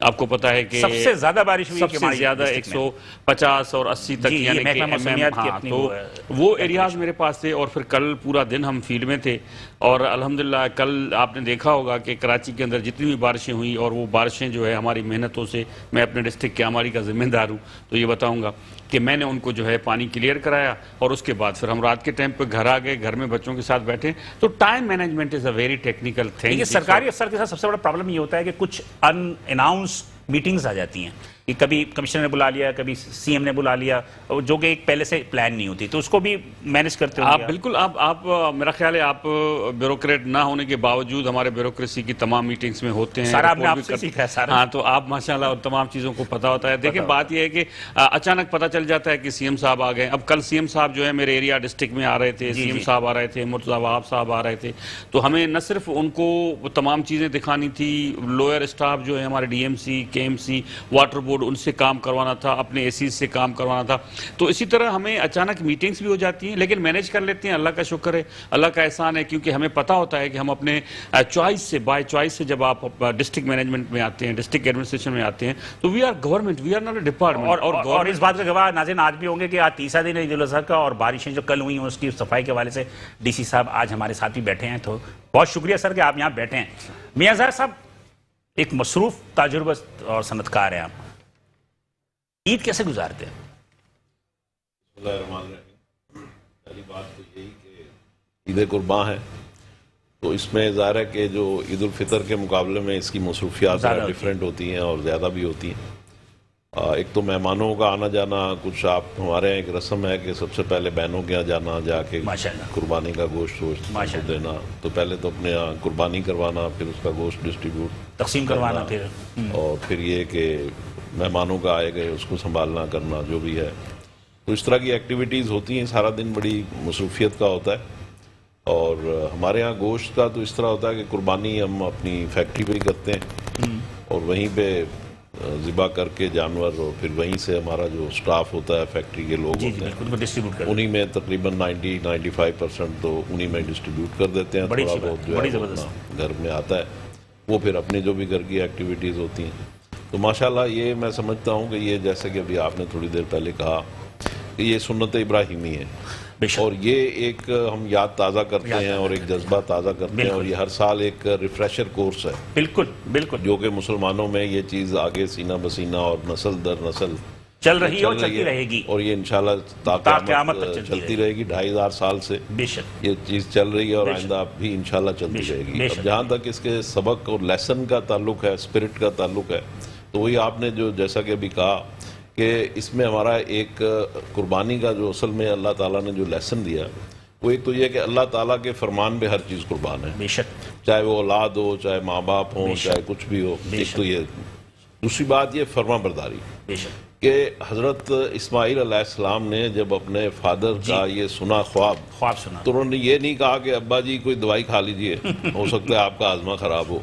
آپ کو پتا ہے کہ سب سے زیادہ بارش ہوئی سب سے زیادہ 150 اور 80 تک یعنی کہ تو وہ ایریاز میرے پاس تھے. اور پھر کل پورا دن ہم فیلڈ میں تھے اور الحمدللہ کل آپ نے دیکھا ہوگا کہ کراچی کے اندر جتنی بھی بارشیں ہوئیں اور وہ بارشیں جو ہے ہماری محنتوں سے, میں اپنے ڈسٹرکٹ کیاماری کا ذمہ دار ہوں تو یہ بتاؤں گا کہ میں نے ان کو جو ہے پانی کلیئر کرایا اور اس کے بعد پھر ہم رات کے ٹائم پہ گھر آ گئے, گھر میں بچوں کے ساتھ بیٹھے. تو time management is a very technical thing. سرکاری افسر کے ساتھ سب سے بڑا پرابلم یہ ہوتا ہے کہ کچھ ان اناؤنس میٹنگز آ جاتی ہیں کہ کبھی کمشنر نے بلا لیا, کبھی سی ایم نے بلا لیا, جو کہ ایک پہلے سے پلان نہیں ہوتی, تو اس کو بھی مینج کرتے ہوں. آپ بالکل آپ میرا خیال ہے آپ بیوروکریٹ نہ ہونے کے باوجود ہمارے بیوروکریسی کی تمام میٹنگز میں ہوتے ہیں. سارا آپ نے آپ سے سیکھا ہے سارا. ہاں تو آپ ماشاءاللہ اور تمام چیزوں کو پتا ہوتا ہے. دیکھیں بات یہ ہے کہ اچانک پتا چل جاتا ہے کہ سی ایم صاحب آ گئے. اب کل سی ایم صاحب جو ہے میرے ایریا ڈسٹرکٹ میں آ رہے تھے, سی ایم صاحب آ رہے تھے, مرتضیٰ وہاب صاحب آ رہے تھے, تو ہمیں نہ صرف ان کو تمام چیزیں دکھانی تھی, لوئر اسٹاف جو ہے ہمارے ڈی ایم سی, کے ایم سی, واٹر بورڈ, ان سے کام کروانا تھا, اپنے اے سیز سے کام کروانا تھا. تو اسی طرح ہمیں اچانک میٹنگز بھی ہو جاتی ہیں لیکن مینیج کر لیتے ہیں. اللہ کا شکر ہے, اللہ کا احسان ہے, کیونکہ ہمیں پتا ہوتا ہے کہ ہم اپنے چوائس سے, بائی چوائس سے جب آپ ڈسٹرکٹ مینجمنٹ میں آتے ہیں, ڈسٹرکٹ ایڈمنسٹریشن میں آتے ہیں, تو we are government, we are not a department. اور اس بات کا گواہ ناظرین آج بھی ہوں گے کہ آج تیسرا دن ہے عید الاضحیٰ کا, اور بارشیں جو کل ہوئی ہیں اس کی صفائی کے حوالے سے ڈی سی صاحب آج ہمارے ساتھ بھی بیٹھے ہیں. تو بہت شکریہ سر کہ آپ یہاں بیٹھے ہیں. میاں ظاہر صاحب ایک مصروف تاجر اور صنعت کار ہیں, آپ عید کیسے گزارتے ہیں؟ بسم اللہ الرحمن الرحیم. پہلی بات تو یہی کہ عید قرباں ہے, تو اس میں ظاہر ہے کہ جو عید الفطر کے مقابلے میں اس کی مصروفیات ڈیفرنٹ ہوتی ہیں اور زیادہ بھی ہوتی ہیں. ایک تو مہمانوں کا آنا جانا, کچھ آپ ہمارے یہاں ایک رسم ہے کہ سب سے پہلے بہنوں کے یہاں جانا, جا کے قربانی کا گوشت دینا. تو پہلے تو اپنے یہاں قربانی کروانا, پھر اس کا گوشت ڈسٹریبیوٹ تقسیم کروانا, اور پھر یہ کہ مہمانوں کا آئے گئے اس کو سنبھالنا کرنا جو بھی ہے. تو اس طرح کی ایکٹیویٹیز ہوتی ہیں, سارا دن بڑی مصروفیت کا ہوتا ہے. اور ہمارے ہاں گوشت کا تو اس طرح ہوتا ہے کہ قربانی ہم اپنی فیکٹری پہ ہی کرتے ہیں اور وہیں پہ ذبح کر کے جانور, اور پھر وہیں سے ہمارا جو سٹاف ہوتا ہے فیکٹری کے لوگ ہوتے ہیں انہی میں تقریباً 90-95% تو انہی میں ڈسٹریبیوٹ کر دیتے ہیں. تھوڑا بہت جو ہے گھر میں آتا ہے وہ پھر اپنے جو بھی گھر کی ایکٹیویٹیز ہوتی ہیں. تو ماشاءاللہ یہ میں سمجھتا ہوں کہ یہ جیسے کہ ابھی آپ نے تھوڑی دیر پہلے کہا کہ یہ سنت ابراہیمی ہے, اور یہ ایک ہم یاد تازہ کرتے ہیں اور ایک جذبہ تازہ کرتے ہیں, اور یہ ہر سال ایک ریفریشر کورس ہے. بالکل جو کہ مسلمانوں میں یہ چیز آگے سینہ بسینہ اور نسل در نسل چل رہی ہے اور چلتی رہے گی, اور یہ انشاءاللہ قیامت تک چلتی رہے گی. 2500 سال سے یہ چیز چل رہی ہے اور آئندہ بھی انشاءاللہ چلتی رہے گی. اب جہاں تک اس کے سبق اور لیسن کا تعلق ہے, اسپرٹ کا تعلق ہے, تو وہی آپ نے جو جیسا کہ ابھی کہا کہ اس میں ہمارا ایک قربانی کا جو اصل میں اللہ تعالیٰ نے جو لیسن دیا وہ ایک تو یہ کہ اللہ تعالیٰ کے فرمان پہ ہر چیز قربان ہے, چاہے وہ اولاد ہو, چاہے ماں باپ ہوں, چاہے کچھ بھی ہو. ایک تو یہ, دوسری بات یہ فرما برداری کہ حضرت اسماعیل علیہ السلام نے جب اپنے فادر کا یہ سنا خواب سنا تو انہوں نے یہ نہیں کہا کہ ابا جی کوئی دوائی کھا لیجئے, ہو سکتا ہے آپ کا ہاضمہ خراب ہو,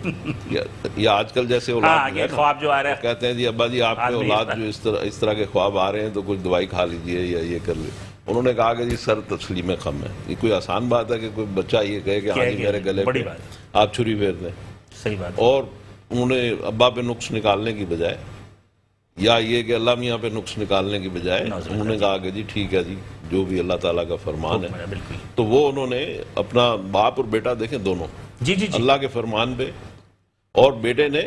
یا آج کل جیسے اولاد خواب جو آ رہا ہے کہتے ہیں جی ابا جی آپ کے اولاد جو اس طرح کے خواب آ رہے ہیں تو کچھ دوائی کھا لیجئے یا یہ کر لیں. انہوں نے کہا کہ جی سر تسلیم خم ہے. یہ کوئی آسان بات ہے کہ کوئی بچہ یہ کہے کہ ہاں جی میرے گلے پہ آپ چھری پھیر دیں. صحیح بات. اور انہوں نے ابا پہ نقص نکالنے کی بجائے یا یہ کہ اللہ میاں پہ نقص نکالنے کی بجائے انہوں نے کہا کہ جی ٹھیک ہے جی جو بھی اللہ تعالیٰ کا فرمان ہے. تو وہ انہوں نے اپنا باپ اور بیٹا دیکھیں دونوں اللہ کے فرمان پہ, اور بیٹے نے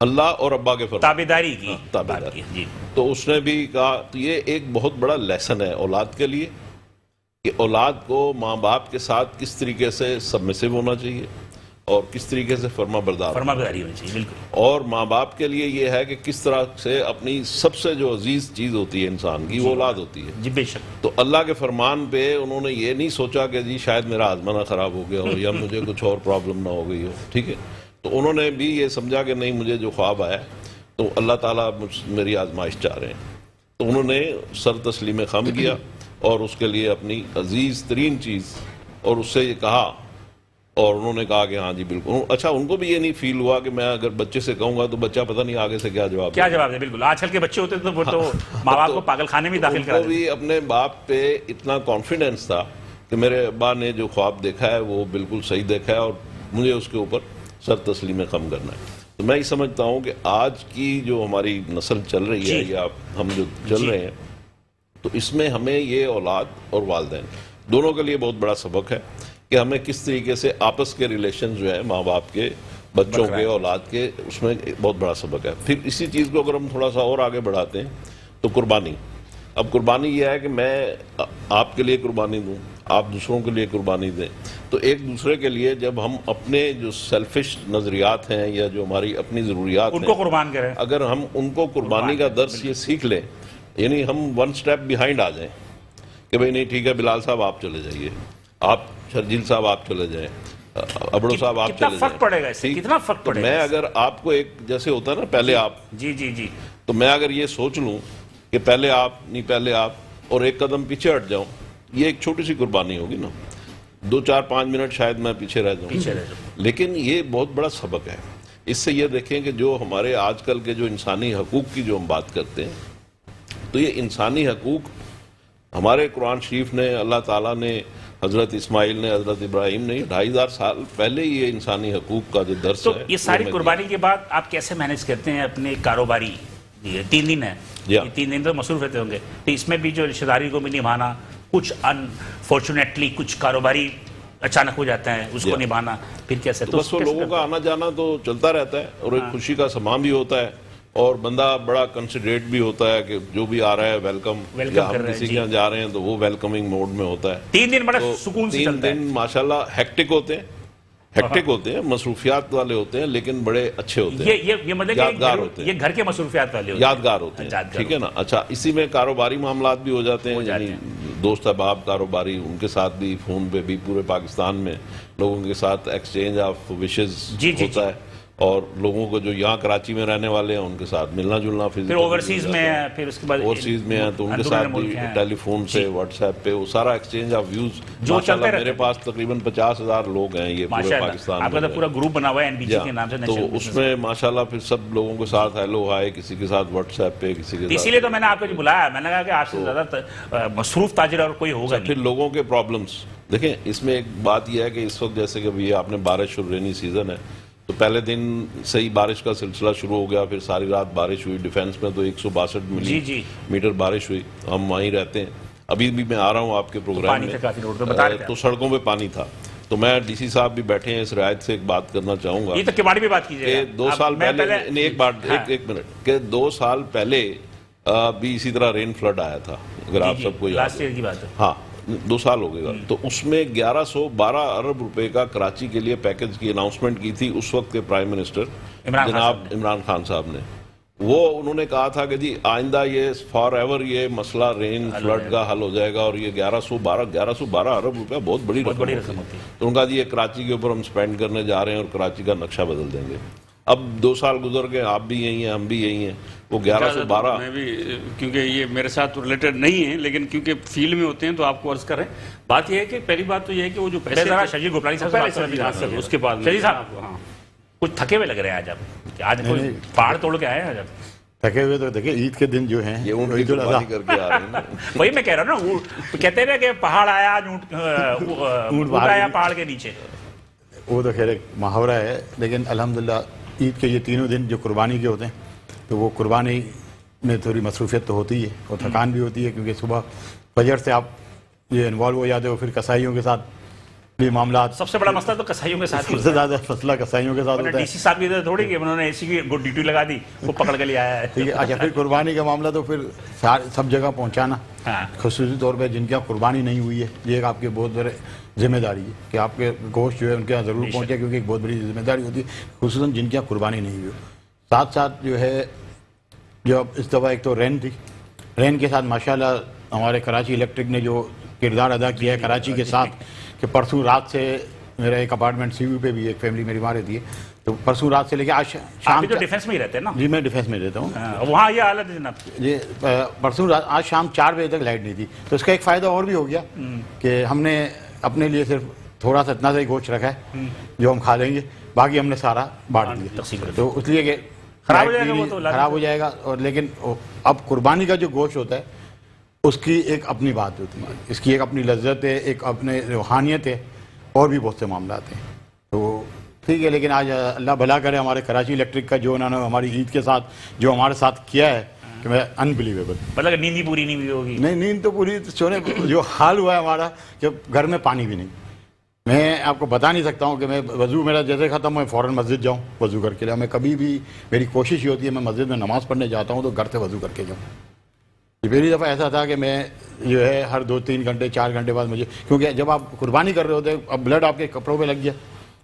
اللہ اور ابا کے فرمان تابعداری کی. تو اس نے بھی کہا. تو یہ ایک بہت بڑا لیسن ہے اولاد کے لیے کہ اولاد کو ماں باپ کے ساتھ کس طریقے سے سبمسو ہونا چاہیے اور کس طریقے سے فرما برداری ہونی چاہیے. بالکل. اور ماں باپ کے لیے یہ ہے کہ کس طرح سے اپنی سب سے جو عزیز چیز ہوتی ہے انسان کی وہ اولاد ہوتی ہے. جی بے شک. تو اللہ کے فرمان پہ انہوں نے یہ نہیں سوچا کہ جی شاید میرا ہاضمہ نہ خراب ہو گیا ہو یا مجھے کچھ اور پرابلم نہ ہو گئی ہو. ٹھیک ہے. تو انہوں نے بھی یہ سمجھا کہ نہیں مجھے جو خواب آیا تو اللہ تعالیٰ میری آزمائش چاہ رہے ہیں. تو انہوں نے سر تسلیم خم کیا اور اس کے لیے اپنی عزیز ترین چیز اور اس سے یہ کہا, اور انہوں نے کہا کہ ہاں جی بالکل. اچھا ان کو بھی یہ نہیں فیل ہوا کہ میں اگر بچے سے کہوں گا تو بچہ پتہ نہیں آگے سے کیا جواب دے. بالکل. آج کل کے بچے ہوتے تو وہ تو ماں باپ کو پاگل خانے میں داخل کرا دیتے. ان کو بھی اپنے باپ پہ اتنا کانفیڈنس تھا کہ میرے ابا نے جو خواب دیکھا ہے وہ بالکل صحیح دیکھا ہے اور مجھے اس کے اوپر سر تسلیم خم کرنا ہے. تو میں یہ سمجھتا ہوں کہ آج کی جو ہماری نسل چل رہی ہے یا ہم جو چل رہے ہیں، تو اس میں ہمیں یہ اولاد اور والدین دونوں کے لیے بہت بڑا سبق ہے کہ ہمیں کس طریقے سے آپس کے ریلیشن جو ہیں ماں باپ کے، بچوں کے، اولاد کے، اس میں بہت بڑا سبق ہے. پھر اسی چیز کو اگر ہم تھوڑا سا اور آگے بڑھاتے ہیں تو قربانی. اب قربانی یہ ہے کہ میں آپ کے لیے قربانی دوں، آپ دوسروں کے لیے قربانی دیں. تو ایک دوسرے کے لیے جب ہم اپنے جو سیلفش نظریات ہیں یا جو ہماری اپنی ضروریات ان کو ہیں، قربان کریں. اگر ہم ان کو قربانی کا درس یہ سیکھ لیں، یعنی ہم ون سٹیپ بیہائنڈ آ جائیں کہ بھئی نہیں ٹھیک ہے بلال صاحب آپ چلے جائیے، آپ شرجیل صاحب آپ چلے جائیں، ابڑو صاحب آپ کتنا چلے فرق جائیں. پڑے گا اس سے؟ ٹھیک؟ کتنا فرق تو پڑے گا میں اس سے؟ اگر آپ کو ایک جیسے ہوتا ہے نا پہلے آپ، جی جی جی تو میں اگر یہ سوچ لوں کہ پہلے آپ نہیں پہلے آپ اور ایک قدم پیچھے ہٹ جاؤں، یہ ایک چھوٹی سی قربانی ہوگی نا. 2-4-5 منٹ شاید میں پیچھے رہ جاؤں، لیکن یہ بہت بڑا سبق ہے. اس سے یہ دیکھیں کہ جو ہمارے آج کل کے جو انسانی حقوق کی جو ہم بات کرتے ہیں، تو یہ انسانی حقوق ہمارے قرآن شریف نے، اللہ تعالیٰ نے، حضرت اسماعیل نے، حضرت ابراہیم نے 2500 سال پہلے یہ انسانی حقوق کا جو درس تو ہے یہ ساری وہ ہمیں قربانی کے بعد آپ کیسے مینج کرتے ہیں اپنے کاروباری؟ یہ 3 دن ہے، یہ 3 دن تو مصروف رہتے ہوں گے، تو اس میں بھی جو رشتہ داری کو بھی نبھانا، کچھ انفارچونیٹلی کچھ کاروباری اچانک ہو جاتا ہے اس کو نبھانا، پھر کیسے؟ تو بس وہ لوگوں کا آنا جانا تو چلتا رہتا ہے اور ایک خوشی کا سماں بھی ہوتا ہے اور بندہ بڑا کنسیڈریٹ بھی ہوتا ہے کہ جو بھی آ رہا ہے ویلکم، یا ہم کسی کے یہاں جا رہے ہیں تو وہ ویلکمنگ موڈ میں ہوتا ہے. 3 دن بڑا سکون سے 3 چلتا ہے. دن ماشاءاللہ ہیکٹک ہوتے ہیں، مصروفیات والے ہوتے ہیں، لیکن بڑے اچھے ہوتے ہیں، یہ مطلب یادگار کہ ہوتے ہیں، یہ گھر کے مصروفیات والے ہوتے ہیں، یادگار ہوتے ہیں. ٹھیک ہے نا. اچھا، اسی میں کاروباری معاملات بھی ہو جاتے ہیں، یعنی دوست احباب کاروباری، ان کے ساتھ بھی فون پہ بھی پورے پاکستان میں لوگوں کے ساتھ ایکسچینج آف وشز ہوتا ہے، اور لوگوں کو جو یہاں کراچی میں رہنے والے ہیں ان کے ساتھ ملنا جلنا، پھر اوورسیز میں ہے، پھر اس کے بعد اوورسیز میں ہیں تو ان کے ساتھ بھی ٹیلی فون سے، واٹس ایپ پہ وہ سارا ایکسچینج آف ویوز. ماشاءاللہ میرے پاس تقریباً 50,000 لوگ ہیں یہ پورے پاکستان آپ کا تو پورا گروپ بنا ہوا ہے NBG کے نام سے. تو اس میں ماشاءاللہ پھر سب لوگوں کے ساتھ ہیلو ہائے، کسی کے ساتھ واٹس ایپ پہ، کسی کے ساتھ. اسی لیے تو میں نے آپ کو بلایا، میں نے کہا کہ آپ سے زیادہ مصروف تاجر اور کوئی ہوگا نہیں. پھر لوگوں کے پرابلمز دیکھیں، اس میں ایک بات یہ ہے کہ اس وقت جیسے کہ ابھی آپ نے بارش اور رینی سیزن ہے، تو پہلے دن سے ہی بارش کا سلسلہ شروع ہو گیا، پھر ساری رات بارش ہوئی. ڈیفینس میں تو 162 ملی میٹر بارش ہوئی. ہم وہیں رہتے ہیں، ابھی بھی میں آ رہا ہوں آپ کے پروگرام میں، تو سڑکوں پہ پانی تھا. تو میں ڈی سی صاحب بھی بیٹھے ہیں، اس رعایت سے ایک بات کرنا چاہوں گا. یہ تو کباڑی بھی بات کیجیے کہ 2 سال پہلے ایک منٹ کہ 2 سال پہلے بھی اسی طرح رین فلڈ آیا تھا، اگر آپ سب کو یاد ہے. ہاں 2 سال ہو گئے گا. تو اس میں 1112 ارب روپے کا کراچی کے لیے پیکج کی اناؤنسمنٹ کی تھی اس وقت کے پرائم منسٹر جناب عمران خان صاحب نے. وہ انہوں نے کہا تھا کہ جی آئندہ یہ فار ایور یہ مسئلہ رین فلڈ کا حل ہو جائے گا، اور یہ 1112 ارب روپے بہت بڑی رقم ہوتی ہے. تو انہوں نے کہا جی یہ کراچی کے اوپر ہم سپینڈ کرنے جا رہے ہیں اور کراچی کا نقشہ بدل دیں گے. اب 2 سال گزر گئے، آپ بھی یہی ہیں، ہم بھی یہی ہیں. وہ 1112 میں بھی، کیونکہ یہ میرے ساتھ ریلیٹڈ نہیں ہے لیکن کیونکہ فیلڈ میں ہوتے ہیں تو آپ کو عرض کر رہے ہیں. بات یہ ہے کہ پہلی بات تو یہ ہے کہ وہ جو پیسے شجیل گوپلانی صاحب اس کے بعد شجیل صاحب کچھ تھکے ہوئے لگ رہے ہیں آج کوئی پہاڑ توڑ کے آئے ہیں آج؟ تھکے ہوئے تو دیکھیں عید کے دن جو ہیں یہ اونٹ کی قربانی کر کے آ رہے ہیں. وہی میں کہہ رہا ہوں نا، کہتے ہیں کہ پہاڑ آیا اونٹ آیا پہاڑ کے نیچے. وہ تو خیر ایک محاورہ ہے، لیکن الحمدللہ عید کے یہ 3 دن جو قربانی کے ہوتے ہیں تو وہ قربانی میں تھوڑی مصروفیت تو ہوتی ہے اور تھکان بھی ہوتی ہے، کیونکہ صبح فجر سے آپ یہ انوالو ہو جاتے ہو. پھر کسائیوں کے ساتھ بھی معاملات، سب سے بڑا مسئلہ تو کسائیوں کے ساتھ سب سے زیادہ مسئلہ کسائیوں کے ساتھ ہوتا ہے. ڈی سی صاحب کی تھوڑی کہ انہوں نے ایسی کی ڈیوٹی لگا دی، وہ پکڑ کے لے آیا ہے. ٹھیک ہے. اچھا، پھر قربانی کا معاملہ تو پھر سب جگہ پہنچانا، خصوصی طور پہ جن کے یہاں قربانی نہیں ہوئی ہے، یہ ایک آپ کی بہت بڑی ذمہ داری ہے کہ آپ کے گوشت جو ہے ان کے یہاں ضرور پہنچے، کیونکہ ایک بہت بڑی ذمہ داری ہوتی ہے، خصوصاً جن کے یہاں قربانی نہیں ہوئی. ساتھ ساتھ جو ہے جو اب اس دفعہ ایک تو رین تھی، رین کے ساتھ ماشاءاللہ ہمارے کراچی الیکٹرک نے جو کردار ادا کیا ہے کراچی کے ساتھ، کہ پرسوں رات سے میرا ایک اپارٹمنٹ سی وی پہ بھی ایک فیملی میری وہاں رہتی ہے، تو پرسوں رات سے لے کے آج شام، تو ڈیفینس میں ہی رہتے ہیں نا؟ جی میں ڈیفینس میں رہتا ہوں. وہاں یہ حالت ہے جناب جی. پرسوں رات آج شام 4 بجے تک لائٹ نہیں تھی، تو اس کا ایک فائدہ اور بھی ہو گیا کہ ہم نے اپنے لیے صرف تھوڑا سا اتنا سا ہی گوشت رکھا ہے جو ہم کھا لیں گے، باقی ہم نے سارا بانٹ دیا. تو اس لیے کہ خراب ہو جائے گا. اور لیکن اب قربانی کا جو گوشت ہوتا ہے اس کی ایک اپنی بات ہوتی ہے، اس کی ایک اپنی لذت ہے، ایک اپنے روحانیت ہے، اور بھی بہت سے معاملات ہیں. تو ٹھیک ہے، لیکن آج اللہ بھلا کرے ہمارے کراچی الیکٹرک کا جو انہوں نے ہماری عید کے ساتھ جو ہمارے ساتھ کیا ہے کہ میں انبلیویبل. مطلب نیند ہی پوری نہیں ہوئی ہوگی. نہیں، نیند تو پوری سونے جو حال ہوا ہے ہمارا کہ گھر میں پانی بھی نہیں. میں آپ کو بتا نہیں سکتا ہوں کہ میں وضو میرا جیسے ختم میں فوراً مسجد جاؤں وضو کر کے. میں کبھی بھی میری کوشش یہ ہوتی ہے میں مسجد میں نماز پڑھنے جاتا ہوں تو گھر سے وضو کر کے جاؤں. یہ پہلی دفعہ ایسا تھا کہ میں جو ہے ہر 2-3 گھنٹے 4 گھنٹے بعد مجھے، کیونکہ جب آپ قربانی کر رہے ہوتے اب بلڈ آپ کے کپڑوں پہ لگ گیا،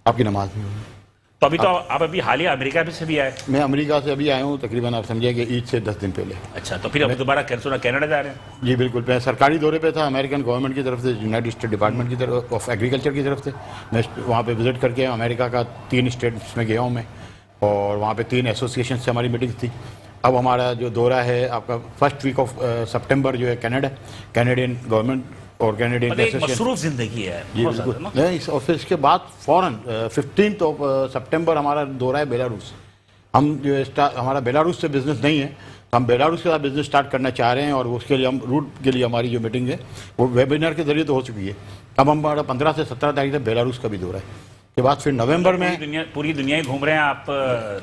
آپ کی نماز نہیں ہوگی. تو ابھی تو آپ ابھی حالیہ امریکہ سے بھی آئے. میں امریکہ سے ابھی آیا ہوں تقریباً آپ سمجھیں کہ عید سے 10 دن پہلے. اچھا، تو پھر اب دوبارہ کینیڈا جا رہے ہیں؟ جی بالکل، میں سرکاری دورے پہ تھا امریکن گورنمنٹ کی طرف سے، یونائٹڈ اسٹیٹ ڈپارٹمنٹ کی طرف آف ایگریکلچر کی طرف سے. میں وہاں پہ وزٹ کر کے امریکہ کا 3 اسٹیٹس میں گیا ہوں میں، اور وہاں پہ 3 ایسوسیشن سے ہماری میٹنگ تھی. اب ہمارا جو دورہ ہے آپ کا فرسٹ ویک آف سپٹمبر جو ہے کینیڈین گورنمنٹ اور کینیڈین ایسوسیشن. مصروف زندگی ہے. جی بالکل. نہیں، اور پھر اس کے بعد فوراً 15 سپٹمبر ہمارا دورہ ہے بیلاروس. ہم جو ہمارا بیلاروس سے بزنس نہیں ہے، ہم بیلاروس کے ساتھ بزنس سٹارٹ کرنا چاہ رہے ہیں، اور اس کے لیے ہم روٹ کے لیے ہماری جو میٹنگ ہے وہ ویبینر کے ذریعے تو ہو چکی ہے. اب ہمارا 15 سے 17 تاریخ سے بیلاروس کا بھی دورہ ہے. کے بعد پھر نومبر میں پوری دنیا ہی گھوم رہے ہیں آپ.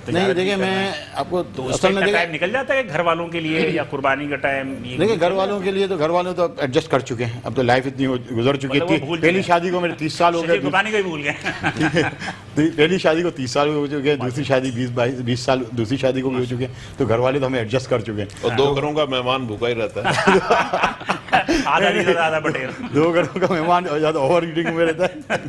نہیں دیکھیں، میں آپ کو اصل میں ٹائم نکل جاتا ہے گھر والوں کے لیے یا قربانی کا ٹائم. دیکھیں گھر والوں کے لیے تو گھر والوں تو ایڈجسٹ کر چکے ہیں. اب تو لائف اتنی گزر چکی ہے. پہلی شادی کو میرے 30 سال ہو گئے، قربانی کو ہی بھول گئے. پہلی شادی کو 30 سال ہو چکے ہیں، دوسری شادی 20 سال دوسری شادی کو بھی ہو چکے ہیں. تو گھر والے تو ہمیں ایڈجسٹ کر چکے ہیں. اور 2 گھروں کا مہمان بھوکا ہی رہتا ہے. آدھا نہیں زیادہ آدھا بٹیر. 2 گھروں کا مہمان زیادہ اوور ایٹنگ میں رہتا ہے.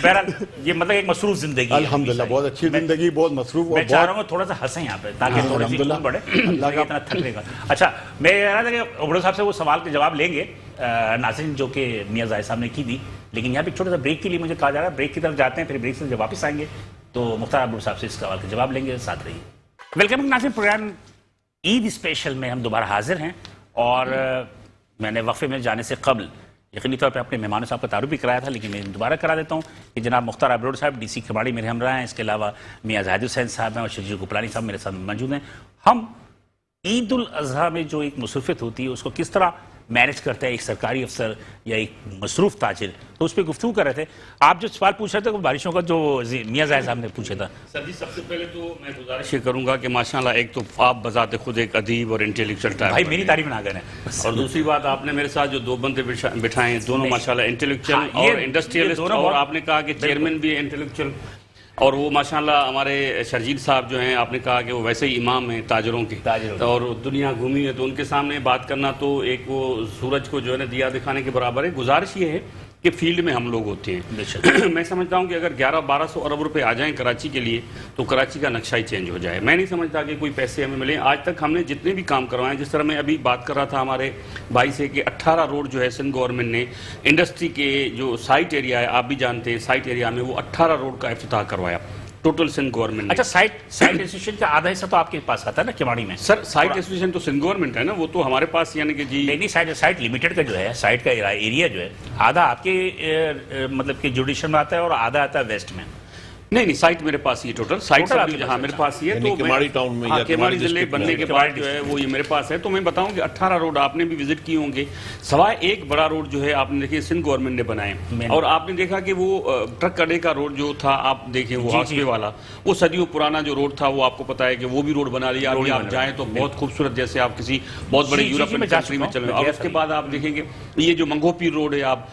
بہرحال یہ مطلب ایک مصروف زندگی ہے. الحمدللہ بہت اچھی زندگی، بہت مصروف. میں چاہ رہا ہوں تھوڑا سا ہنسیں یہاں پہ تاکہ تھوڑی سی خون بڑھے. اللہ کا اتنا تھک لے گا. اچھا، میں کہہ رہا تھا کہ عمرو صاحب سے وہ سوال کے جواب لیں گے ناظرین جو کہ میاں زاہد صاحب نے کی دی، لیکن یہاں پہ ایک چھوٹا سا بریک کے لیے مجھے کہا جا رہا ہے. بریک کی طرف جاتے ہیں، پھر بریک سے جب واپس آئیں گے تو مختار عبدالرؤف صاحب سے اس سوال کے جواب لیں گے. ساتھ رہیے. ویلکم ناظرین، پروگرام عید اسپیشل میں ہم دوبارہ حاضر ہیں، اور میں نے وقفے میں جانے سے قبل یقینی طور پہ اپنے مہمانوں صاحب کا تعارف بھی کرایا تھا، لیکن میں دوبارہ کرا دیتا ہوں کہ جناب مختار عبدالرؤف صاحب ڈی سی کھماڑی میرے ہمراہ ہیں. اس کے علاوہ میاں زاہد حسین صاحب ہیں اور شرجیل گوپلانی صاحب میرے ساتھ موجود ہیں. ہم عید الاضحیٰ میں جو ایک مصروفیت ہوتی ہے اس کو کس طرح مینیج کرتا ہے ایک سرکاری افسر یا ایک مصروف تاجر، تو اس پہ گفتگو کر رہے تھے. آپ جو سوال پوچھ رہے تھے وہ بارشوں کا جو میاں زاہد صاحب نے پوچھا تھا. سر جی، سب سے پہلے تو میں گزارش یہ کروں گا کہ ماشاءاللہ ایک تو آپ بذات خود ایک ادیب اور انٹلیکچوئل ٹائپ بھائی میری تعریف نہ کریں. اور دوسری بات آپ نے میرے ساتھ جو 2 بندے بٹھائے ہیں دونوں ماشاءاللہ انٹلیکچوئل اور انڈسٹریلسٹ، اور آپ نے کہا کہ چیئرمین بھی انٹلیکچوئل، اور وہ ماشاءاللہ ہمارے شرجیل صاحب جو ہیں آپ نے کہا کہ وہ ویسے ہی امام ہیں تاجروں کے، اور دنیا گھومی ہے تو ان کے سامنے بات کرنا تو ایک وہ سورج کو جو ہے نا دیا دکھانے کے برابر ہے. گزارش یہ ہے کہ فیلڈ میں ہم لوگ ہوتے ہیں. میں سمجھتا ہوں کہ اگر 1100-1200 ارب روپے آ جائیں کراچی کے لیے تو کراچی کا نقشہ ہی چینج ہو جائے. میں نہیں سمجھتا کہ کوئی پیسے ہمیں ملیں. آج تک ہم نے جتنے بھی کام کروائے، جس طرح میں ابھی بات کر رہا تھا ہمارے بھائی سے کہ 18 روڈ جو ہے سندھ گورنمنٹ نے انڈسٹری کے جو سائٹ ایریا ہے، آپ بھی جانتے ہیں سائٹ ایریا میں وہ 18 روڈ کا افتتاح کروایا ٹوٹل سندھ گورنمنٹ. اچھا، سائٹ ایسوسیشن کا آدھا حصہ تو آپ کے پاس آتا ہے نا کھماڑی میں. سر سائٹ ایسوسیشن تو سندھ گورنمنٹ ہے نا، وہ تو ہمارے پاس یعنی کہ جی نہیں، سائٹ لمیٹڈ کا جو ہے سائٹ کا ایریا جو ہے آدھا آپ کے مطلب کہ جوڈیشن میں آتا ہے اور آدھا آتا ہے ویسٹ میں. نہیں سائٹ میرے پاس ہی ٹوٹل سائٹ ہاں میرے پاس ہی ہے. تو کھماڑی ٹاؤن میں یا کھماڑی ضلع بننے کے بعد جو ہے وہ یہ میرے پاس ہے. تو میں بتاؤں کہ 18 روڈ آپ نے بھی وزٹ کیے ہوں گے، سوائے ایک بڑا روڈ جو ہے آپ نے دیکھیے سندھ گورنمنٹ نے بنائے. اور آپ نے دیکھا کہ وہ ٹرک اڈے کا روڈ جو تھا آپ دیکھیں وہ ہاسپے والا، وہ صدیوں پرانا جو روڈ تھا وہ آپ کو پتا ہے کہ وہ بھی روڈ بنا لیا. ابھی آپ جائیں تو بہت خوبصورت، جیسے آپ کسی بہت بڑے یورپین کنٹری میں چل رہے. اور اس کے بعد آپ دیکھیں گے یہ جو منگو پیر روڈ ہے، آپ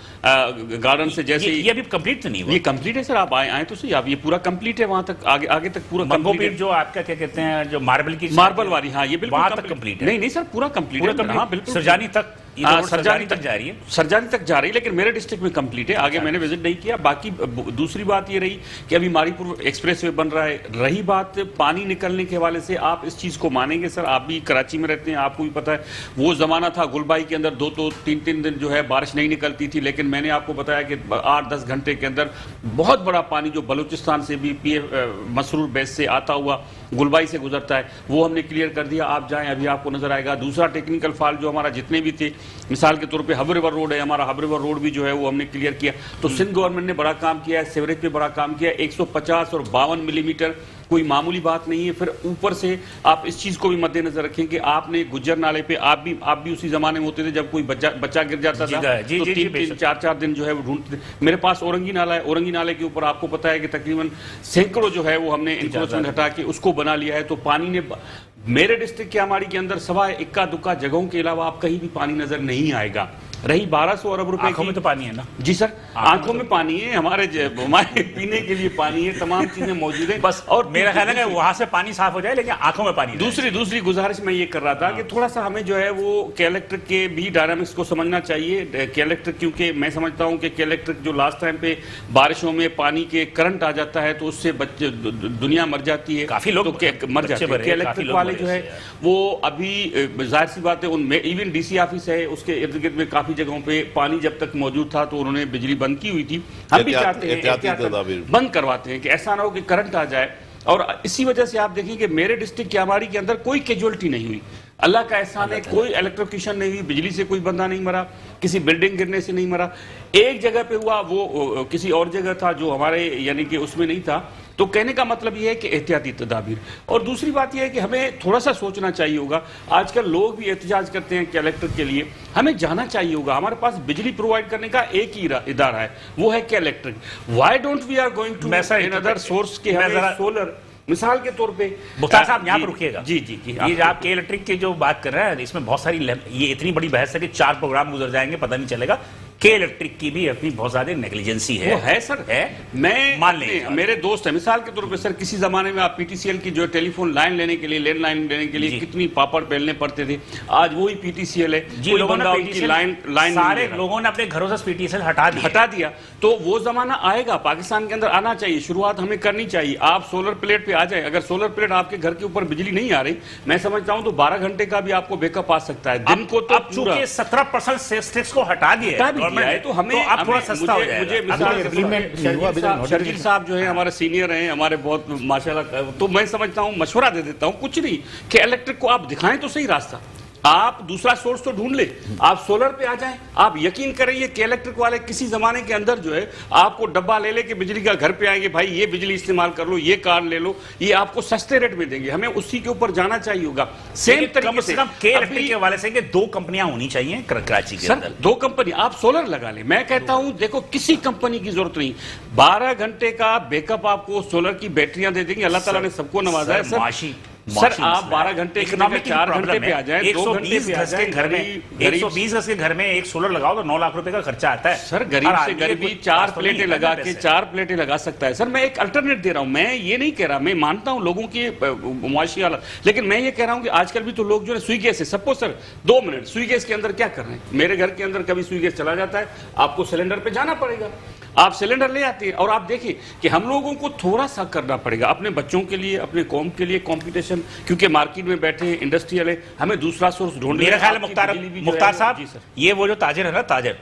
گارڈن سے جیسے یہ ابھی کمپلیٹ تو نہیں ہوا. یہ کمپلیٹ ہے سر، آپ آئیں تو صحیح، آپ یہ پورا کمپلیٹ ہے. وہاں تک آگے تک پورا منگو پیر جو آپ کا کیا کہتے ہیں جو ماربل والی، ہاں یہ بالکل کمپلیٹ ہے. نہیں سر پورا کمپلیٹ ہے. ہاں بالکل سرجانی تک سرجانی تک جا رہی ہے. سرجانی تک جا رہی ہے، لیکن میرے ڈسٹرکٹ میں کمپلیٹ ہے. آگے میں نے وزٹ نہیں کیا. باقی دوسری بات یہ رہی کہ ابھی ماری پور ایکسپریس وے بن رہا ہے. رہی بات پانی نکلنے کے حوالے سے، آپ اس چیز کو مانیں گے سر، آپ بھی کراچی میں رہتے ہیں، آپ کو بھی پتا ہے وہ زمانہ تھا گلبائی کے اندر 2-3 دن جو ہے بارش نہیں نکلتی تھی. لیکن میں نے آپ کو بتایا کہ 8-10 گھنٹے کے اندر بہت بڑا پانی جو بلوچستان سے بھی پی مسرور بیس سے آتا ہوا گلبائی سے گزرتا ہے، وہ ہم نے کلیئر کر دیا. آپ جائیں ابھی آپ کو نظر آئے گا. دوسرا ٹیکنیکل فال جو ہمارا جتنے بھی تھے، مثال کے طور پہ ہب ریور روڈ ہے ہمارا، ہب ریور روڈ بھی جو ہے وہ ہم نے کلیئر کیا. تو سندھ گورنمنٹ نے بڑا کام کیا ہے. سیوریج پہ بڑا کام کیا ہے. 150 اور 52 ملی میٹر کوئی معمولی بات نہیں ہے. پھر اوپر سے آپ اس چیز کو بھی مد نظر رکھیں کہ آپ نے گجر نالے پہ آپ بھی اسی زمانے میں ہوتے تھے جب کوئی بچہ گر جاتا تھا تو 3-4 دن جو ہے وہ ڈھونڈتے تھے. میرے پاس اورنگی نالا ہے, اورنگی نالے کے اوپر آپ کو پتا ہے کہ تقریباً سینکڑوں جو ہے وہ ہم نے انکروچمنٹ ہٹا کے اس کو بنا لیا ہے. تو پانی نے میرے ڈسٹرکٹ کیاماڑی کے اندر سوائے اکا دکا جگہوں کے علاوہ آپ کہیں بھی پانی نظر نہیں آئے گا. رہی 1200 ارب روپے آنکھوں میں تو پانی ہے نا. جی سر, آنکھوں میں پانی ہے, ہمارے پینے کے لیے پانی ہے, تمام چیزیں موجود ہیں. بس اور میرا خیال ہے کہ وہاں سے پانی صاف ہو جائے لیکن آنکھوں میں پانی. دوسری گزارش میں یہ کر رہا تھا کہ تھوڑا سا ہمیں جو ہے وہ کے الیکٹرک کے بھی ڈائنامکس کو سمجھنا چاہیے. کے الیکٹرک کیونکہ میں سمجھتا ہوں کہ کے الیکٹرک جو لاسٹ ٹائم پہ بارشوں میں پانی کے کرنٹ آ جاتا ہے تو اس سے دنیا مر جاتی ہے, کافی لوگ مر جاتے ہیں. کے الیکٹرک والے جو ہے وہ ابھی ظاہر سی بات ہے ان میں ایون ڈی سی آفس ہے اس کے ارد گرد میں کافی جگہوں پہ پانی جب تک موجود تھا تو انہوں نے بجلی بند کی ہوئی تھی. ہم بھی چاہتے ہیں بند کرواتے ہیں کہ ایسا نہ ہو کہ کرنٹ آ جائے. اور اسی وجہ سے آپ دیکھیں کہ میرے ڈسٹرکٹ کیاماڑی کے اندر کوئی کیجوالٹی نہیں ہوئی. اللہ کا احسان ہے, کوئی الیکٹروکیشن نہیں ہوئی, بجلی سے کوئی بندہ نہیں مرا, کسی بلڈنگ گرنے سے نہیں مرا. ایک جگہ پہ ہوا وہ کسی اور جگہ تھا جو ہمارے یعنی کہ اس میں نہیں تھا. تو کہنے کا مطلب یہ ہے کہ احتیاطی تدابیر. اور دوسری بات یہ ہے کہ ہمیں تھوڑا سا سوچنا چاہیے ہوگا. آج کل لوگ بھی احتجاج کرتے ہیں کہ الیکٹرک کے لیے, ہمیں جانا چاہیے ہوگا. ہمارے پاس بجلی پرووائڈ کرنے کا ایک ہی ادارہ ہے, وہ ہے کہ electric. Why don't we are going to another source کے سولر مثال کے طور پہ. مختار صاحب یہاں پر رکیے گا. جی یہ آپ کے الیکٹرک کی جو بات کر رہے ہیں اس میں بہت ساری یہ اتنی بڑی بحث ہے کہ 4 پروگرام گزر جائیں گے پتہ نہیں چلے گا. کے الیکٹرک کی بھی اپنی بہت زیادہ نیگلیجنسی ہے. وہ ہے سر, ہے میں مان لیں میرے دوست ہیں مثال کے طور پہ سر, کسی زمانے میں آپ پی ٹی سی ایل کی جو ٹیلی فون لائن لینے کے لیے لینڈ لائن لینے کے لیے کتنی پاپڑ پھیلنے پڑتے تھے. آج وہی پی ٹی سی ایل ہے. سارے لوگوں نے اپنے گھروں سے پی ٹی سی ایل ہٹا دیا. تو وہ زمانہ آئے گا, پاکستان کے اندر آنا چاہیے. شروعات ہمیں کرنی چاہیے. آپ سولر پلیٹ پہ آ جائیں. اگر سولر پلیٹ آپ کے گھر کے اوپر بجلی نہیں آ رہی, میں سمجھتا ہوں تو 12 گھنٹے کا بھی آپ کو بیک اپ آ سکتا ہے. دن کو تو اب چونکہ 17% سیلز ٹیکس کو ہٹا دیا ہے تو ہمیں اب تھوڑا سستا ہو جائے گا. شرجیل صاحب جو ہیں ہمارے سینئر ہیں, ہمارے بہت ماشاءاللہ, تو میں سمجھتا ہوں مشورہ دے دیتا ہوں کچھ نہیں کہ الیکٹرک کو آپ دکھائیں تو صحیح راستہ. آپ دوسرا سورس تو ڈھونڈ لیں, آپ سولر پہ آ جائیں. آپ یقین کریں یہ کہ الیکٹرک والے کسی زمانے کے اندر جو ہے آپ کو ڈبہ لے لے کے بجلی کا گھر پہ آئیں گے, بھائی یہ بجلی استعمال کر لو, یہ کارڈ لے لو, یہ آپ کو سستے ریٹ میں دیں گے. ہمیں اسی کے اوپر جانا چاہیے ہوگا. سیم طریقے سے کے الیکٹرک کے حوالے سے کہ 2 کمپنیاں ہونی چاہیے کراچی کے اندر. 2 کمپنی آپ سولر لگا لیں. میں کہتا ہوں دیکھو کسی کمپنی کی ضرورت نہیں. 12 گھنٹے کا بیک اپ آپ کو سولر کی بیٹریاں دے دیں گے. اللہ تعالیٰ نے سب کو نوازا ہے سر. آپ 12 گھنٹے کے 4 گھنٹے پہ آ جائیں, 2 گھنٹے پہ آ جائیں. گھر میں 120 گز کے گھر میں ایک سولر لگاؤ تو 9 لاکھ روپے کا خرچہ آتا ہے. سر غریب سے غریب 4 پلیٹیں لگا کے 4 پلیٹیں لگا سکتا ہے. سر میں ایک الٹرنیٹ دے رہا ہوں. میں یہ نہیں کہہ رہا, میں مانتا ہوں لوگوں کی معاشی حالت, لیکن میں یہ کہہ رہا ہوں کہ آج کل بھی تو لوگ جو ہے سوئی گیس ہے. سپوز سر 2 منٹ سوئی گیس کے اندر کیا کر رہے ہیں. میرے گھر کے اندر کبھی سوئی گیس چلا جاتا ہے, آپ کو سلنڈر پہ جانا پڑے گا. آپ سلنڈر لے آتے ہیں. اور آپ دیکھیں کہ ہم لوگوں کو تھوڑا سا کرنا پڑے گا اپنے بچوں کے لیے, اپنے قوم کے لیے کمپٹیشن, کیونکہ مارکیٹ میں بیٹھے ہیں انڈسٹریل ہے, ہمیں دوسرا سورس ڈھونڈنا. میرا خیال ہے مختار صاحب, یہ وہ جو تاجر ہے نا, تاجر